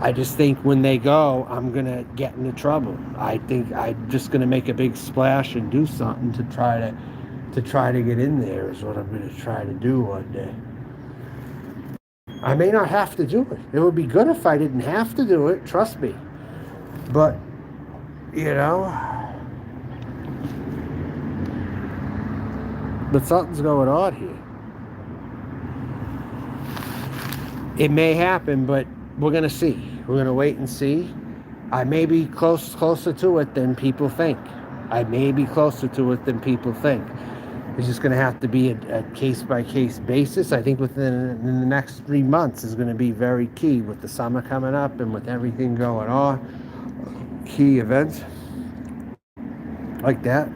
I just think when they go, I'm going to get into trouble. I think I'm just going to make a big splash and do something to try to get in there is what I'm going to try to do one day. I may not have to do it. It would be good if I didn't have to do it, trust me. But, but something's going on here. It may happen, but we're going to see. We're going to wait and see. I may be closer to it than people think. It's just going to have to be a case-by-case basis. I think within the next 3 months is going to be very key with the summer coming up and with everything going on. Key events like that.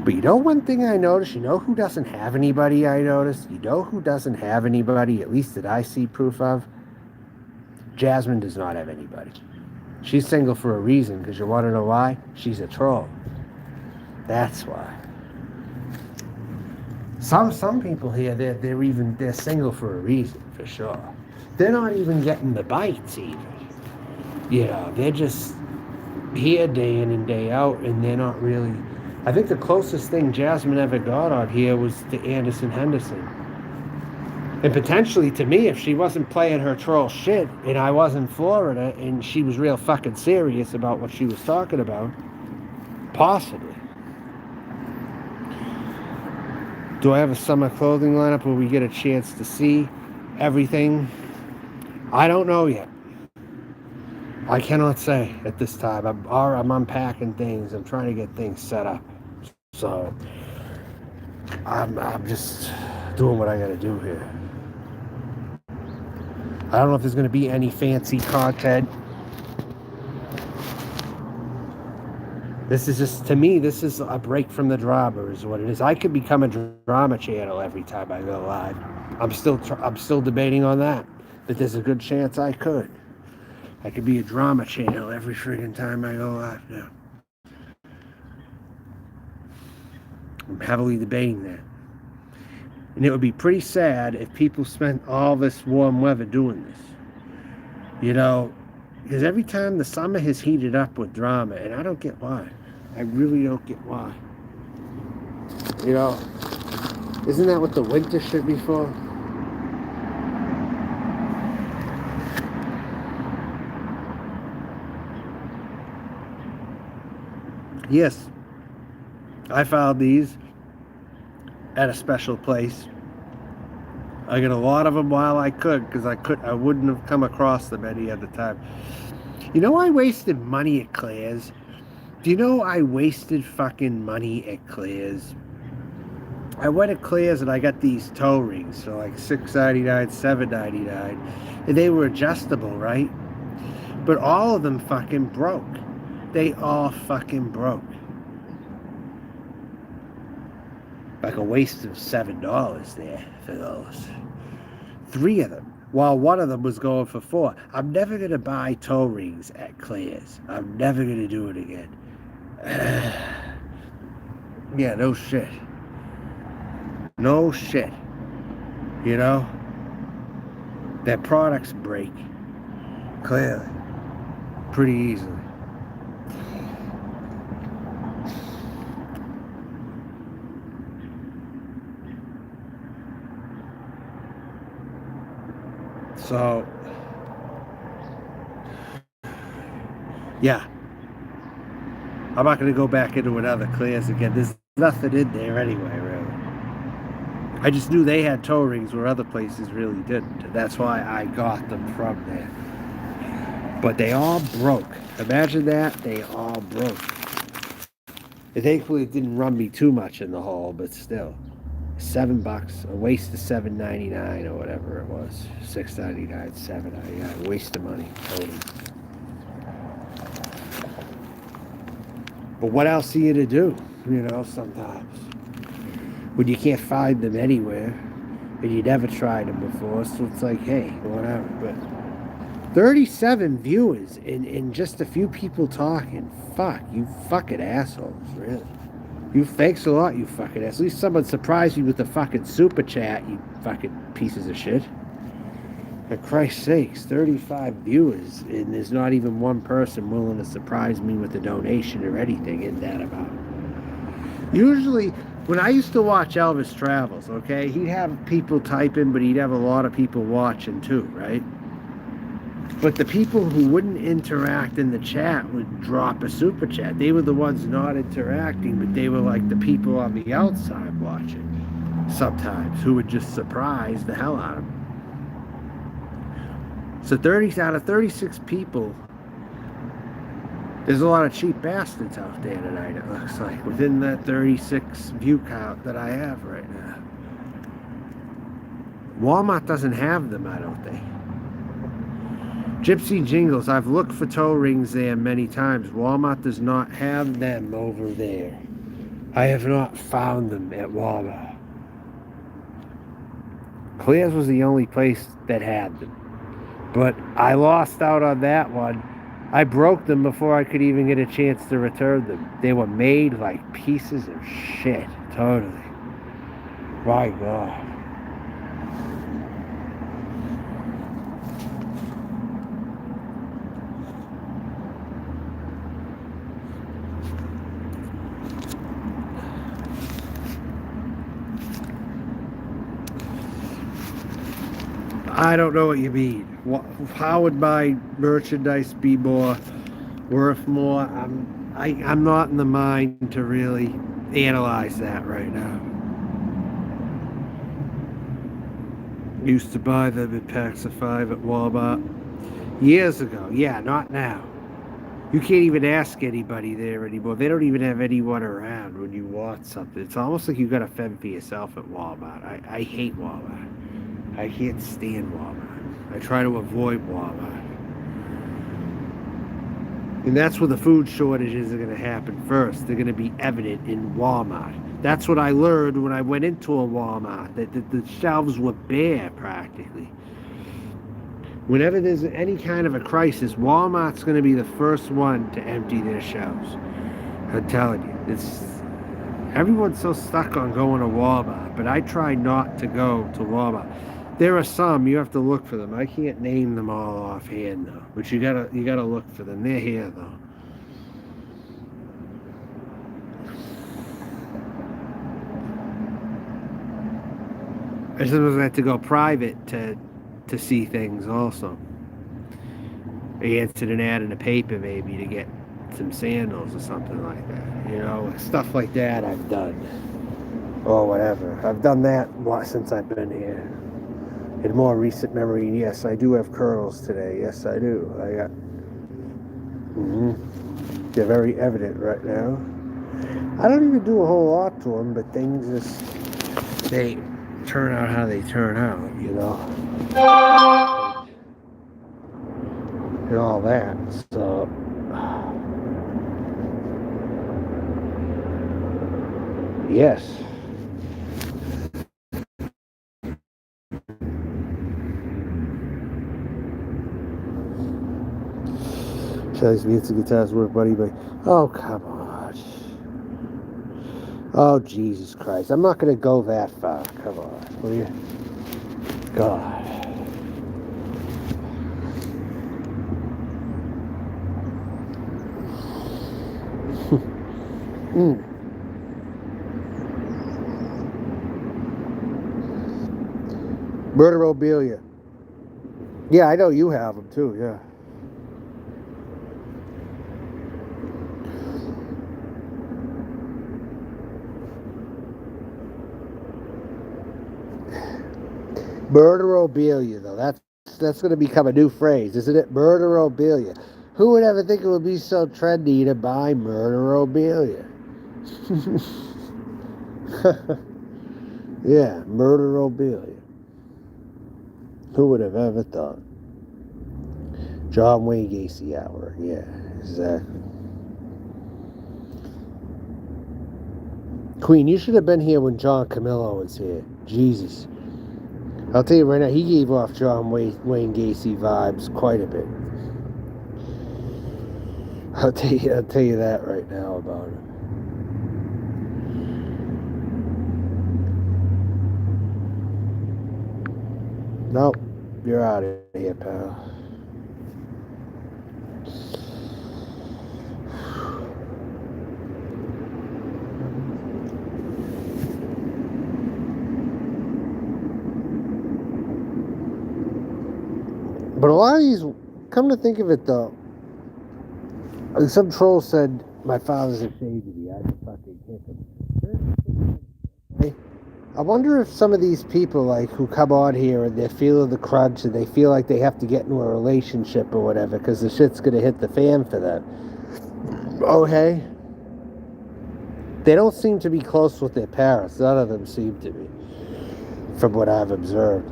But one thing I noticed? Who doesn't have anybody I noticed? Who doesn't have anybody, at least that I see proof of? Jasmine does not have anybody. She's single for a reason, because you want to know why? She's a troll. That's why. Some people here, they're single for a reason, for sure. They're not even getting the bites even. They're just here day in and day out, and they're not really. I think the closest thing Jasmine ever got on here was to Anderson Henderson. And potentially to me, if she wasn't playing her troll shit, and I was in Florida, and she was real fucking serious about what she was talking about, possibly. Do I have a summer clothing lineup where we get a chance to see everything? I don't know yet. I cannot say at this time. I'm unpacking things. I'm trying to get things set up. So I'm just doing what I got to do here. I don't know if there's going to be any fancy content. This is just, to me, this is a break from the drama is what it is. I could become a drama channel every time I go live. I'm still debating on that. But there's a good chance I could. I could be a drama channel every friggin' time I go live now. I'm heavily debating that. And it would be pretty sad if people spent all this warm weather doing this. Because every time the summer has heated up with drama, and I don't get why. I really don't get why. Isn't that what the winter should be for? Yes, I found these at a special place. I got a lot of them while I could, because I wouldn't have come across them any other time. I wasted money at Claire's. Do you know I wasted fucking money at Claire's? I went to Claire's and I got these toe rings for like $6.99, $7.99, and they were adjustable, right? But all of them fucking broke. They all fucking broke. Like a waste of $7 there for those. 3 of them. While one of them was going for $4. I'm never going to buy toe rings at Claire's. I'm never going to do it again. Yeah, no shit. No shit. Their products break. Clearly. Pretty easily. So, yeah. I'm not going to go back into another Claire's again. There's nothing in there anyway, really. I just knew they had toe rings where other places really didn't. That's why I got them from there. But they all broke. Imagine that. They all broke. And thankfully, it didn't run me too much in the hole, but still. $7, a waste of $7.99 or whatever it was. $6.99, $7.99, waste of money. Totally. But what else are you to do? Sometimes when you can't find them anywhere, and you never tried them before, so it's like, hey, whatever. But 37 viewers and just a few people talking. Fuck, you fucking assholes, really. Thanks a lot, you fucking ass. At least someone surprised you with the fucking super chat, you fucking pieces of shit. For Christ's sakes, 35 viewers, and there's not even one person willing to surprise me with a donation or anything in that amount. Usually, when I used to watch Elvis Travels, okay, he'd have people typing, but he'd have a lot of people watching too, right? But the people who wouldn't interact in the chat would drop a super chat. They were the ones not interacting, but they were like the people on the outside watching sometimes who would just surprise the hell out of them. So 30 out of 36 people, there's a lot of cheap bastards out there tonight, it looks like, within that 36 view count that I have right now. Walmart doesn't have them, I don't think. Gypsy Jingles, I've looked for toe rings there many times. Walmart does not have them over there. I have not found them at Walmart. Claire's was the only place that had them. But I lost out on that one. I broke them before I could even get a chance to return them. They were made like pieces of shit. Totally. My God. I don't know what you mean. How would my merchandise be worth more? I'm not in the mind to really analyze that right now. Used to buy them in packs of 5 at Walmart years ago. Yeah, not now. You can't even ask anybody there anymore. They don't even have anyone around when you want something. It's almost like you got to fend for yourself at Walmart. I hate Walmart. I can't stand Walmart. I try to avoid Walmart. And that's where the food shortages are going to happen first. They're going to be evident in Walmart. That's what I learned when I went into a Walmart, that the shelves were bare practically. Whenever there's any kind of a crisis, Walmart's going to be the first one to empty their shelves. I'm telling you, everyone's so stuck on going to Walmart, but I try not to go to Walmart. There are some, you have to look for them. I can't name them all offhand though, but you gotta look for them. They're here though. I sometimes have to go private to see things also. I answered an ad in the paper maybe to get some sandals or something like that. You know, stuff like that I've done. Or whatever. I've done that since I've been here. In more recent memory, yes, I do have curls today. Yes, I do. I got. They're very evident right now. I don't even do a whole lot to them, but things just they turn out how they turn out, you know. And all that. So. Yes. Shelly's beats and guitars work, buddy, but oh, come on. Oh, Jesus Christ. I'm not going to go that far. Come on, will you? God. Murderobilia. Yeah, I know you have them too, yeah. Murderobilia, though. That's going to become a new phrase, isn't it? Murderobilia. Who would ever think it would be so trendy to buy murderobilia? Yeah, murderobilia. Who would have ever thought? John Wayne Gacy hour. Yeah, exactly. Queen, you should have been here when John Camillo was here. Jesus. I'll tell you right now, he gave off John Wayne Gacy vibes quite a bit. I'll tell you that right now about it. Nope. You're out of here, pal. But a lot of these, come to think of it though, some troll said my father's a shady. I should fucking kick him. I wonder if some of these people, like, who come on here and they feel the crunch and they feel like they have to get into a relationship or whatever because the shit's gonna hit the fan for them. Oh, hey. They don't seem to be close with their parents. None of them seem to be, from what I've observed.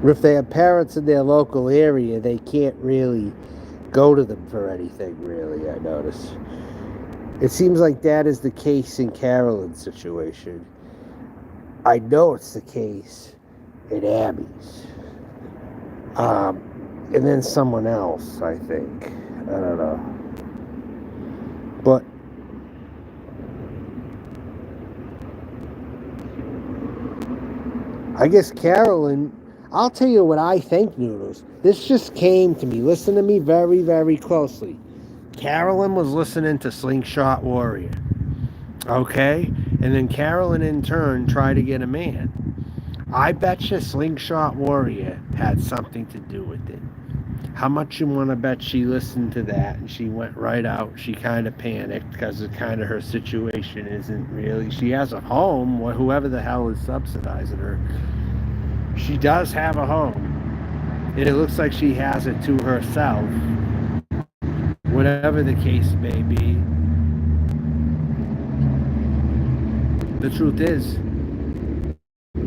If they have parents in their local area, they can't really go to them for anything, really, I notice. It seems like that is the case in Carolyn's situation. I know it's the case in Abby's. And then someone else, I think. I don't know. But I guess Carolyn, I'll tell you what I think, Noodles. This just came to me. Listen to me very, very closely. Carolyn was listening to Slingshot Warrior. Okay? And then Carolyn, in turn, tried to get a man. I bet you Slingshot Warrior had something to do with it. How much you want to bet she listened to that and she went right out? She kind of panicked because of kind of her situation isn't really... She has a home, or whoever the hell is subsidizing her. She does have a home. And it looks like she has it to herself. Whatever the case may be. The truth is,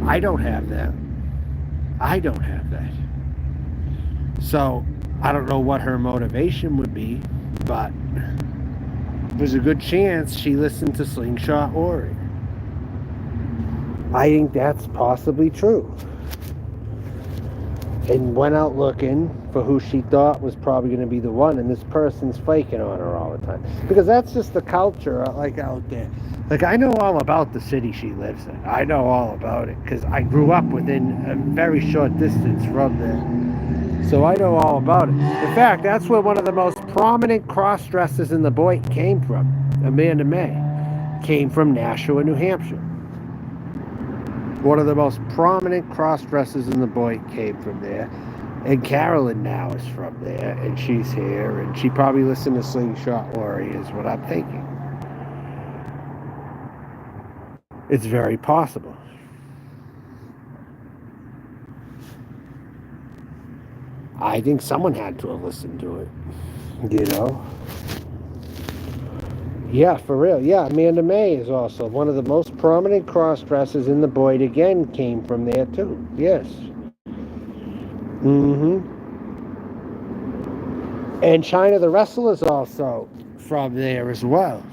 I don't have that. I don't have that. So, I don't know what her motivation would be, but there's a good chance she listened to Slingshot Warrior. I think that's possibly true. And went out looking for who she thought was probably going to be the one, and this person's flaking on her all the time. Because that's just the culture, like, out there. Like, I know all about the city she lives in. I know all about it, because I grew up within a very short distance from there. So I know all about it. In fact, that's where one of the most prominent cross-dressers in the Boyd came from. Amanda May came from Nashua, New Hampshire. One of the most prominent cross-dressers in the Boyd came from there. And Carolyn now is from there, and she's here, and she probably listened to Slingshot Warrior, is what I'm thinking. It's very possible. I think someone had to have listened to it, you know? Yeah, for real. Yeah, Amanda May is also one of the most prominent cross-dressers in the Boyd, again, came from there too. Yes. And China the Wrestler is also from there as well.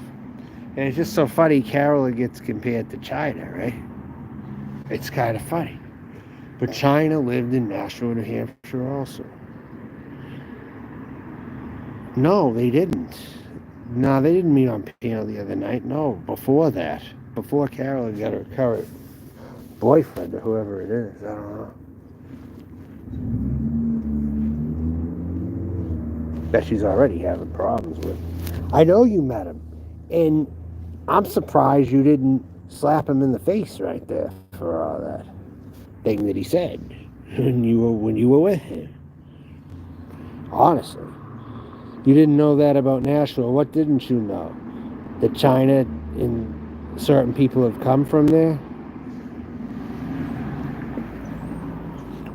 And it's just so funny Carolyn gets compared to China, right? It's kind of funny. But China lived in Nashua, New Hampshire also. No, they didn't. No, they didn't meet on panel the other night. No, before that. Before Carolyn got her current boyfriend or whoever it is. I don't know. That she's already having problems with. I know you met him. And I'm surprised you didn't slap him in the face right there for all that thing that he said when you were with him. Honestly. You didn't know that about Nashua. What didn't you know? That China and certain people have come from there?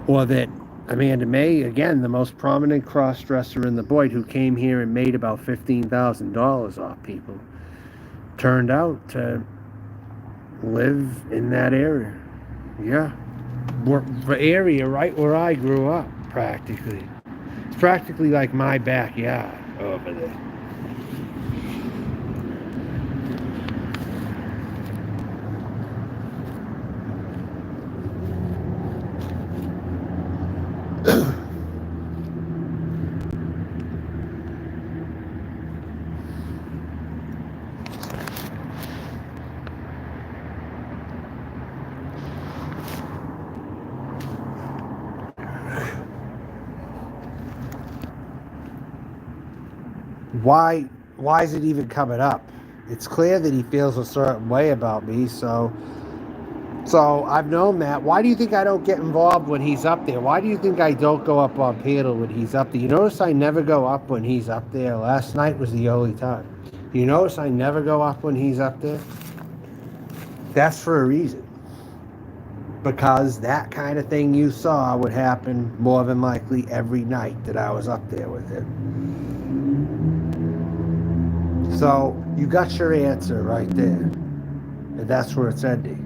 Or that Amanda May, again, the most prominent cross-dresser in the Boyd, who came here and made about $15,000 off people, turned out to live in that area. Yeah. The area right where I grew up, practically. It's practically like my backyard over there. why is it even coming up? It's clear that he feels a certain way about me, so I've known that. Why do you think I don't get involved when he's up there? Why do you think I don't go up on panel when he's up there? You notice I never go up when he's up there. Last night was the only time. You notice I never go up when he's up there? That's for a reason. Because that kind of thing you saw would happen more than likely every night that I was up there with him. So you got your answer right there. And that's where it's ending.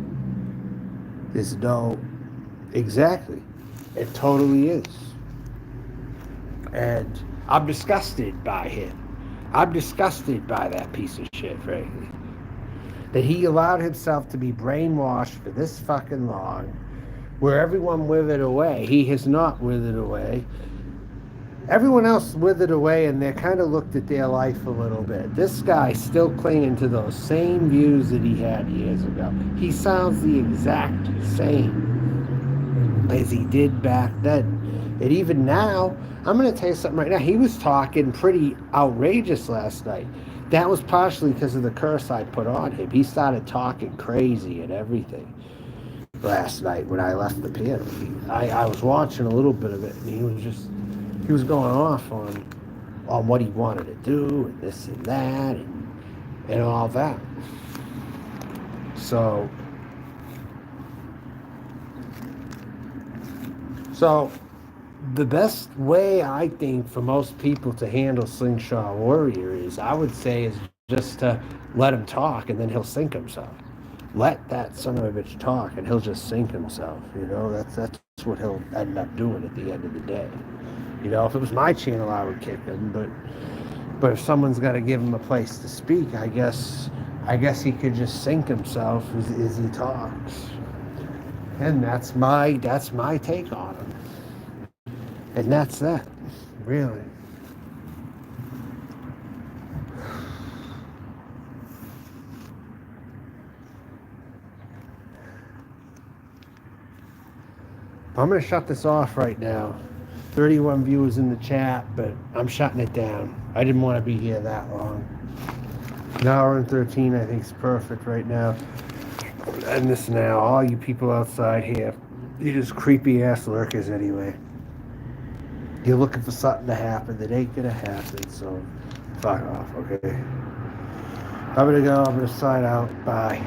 There's no... Exactly. It totally is. And I'm disgusted by him. I'm disgusted by that piece of shit, frankly. That he allowed himself to be brainwashed for this fucking long, where everyone withered away. He has not withered away. Everyone else withered away, and they kind of looked at their life a little bit. This guy's still clinging to those same views that he had years ago. He sounds the exact same as he did back then. And even now, I'm going to tell you something right now. He was talking pretty outrageous last night. That was partially because of the curse I put on him. He started talking crazy and everything last night when I left the piano. I was watching a little bit of it, and he was going off on what he wanted to do and this and that and all that. So the best way, I think, for most people to handle Slingshot Warrior is, I would say, is just to let him talk, and then he'll sink himself. Let that son of a bitch talk, and he'll just sink himself. You know, that's what he'll end up doing at the end of the day. You know, if it was my channel, I would kick him, but if someone's got to give him a place to speak, I guess he could just sink himself as he talks. And that's my take on him. And that's that, really. I'm going to shut this off right now. 31 viewers in the chat, but I'm shutting it down. I didn't want to be here that long. An hour and 13, I think, is perfect right now. And this now, all you people outside here, you're just creepy-ass lurkers anyway. You're looking for something to happen that ain't gonna happen, so fuck off, okay? I'm gonna go, I'm gonna sign out, bye.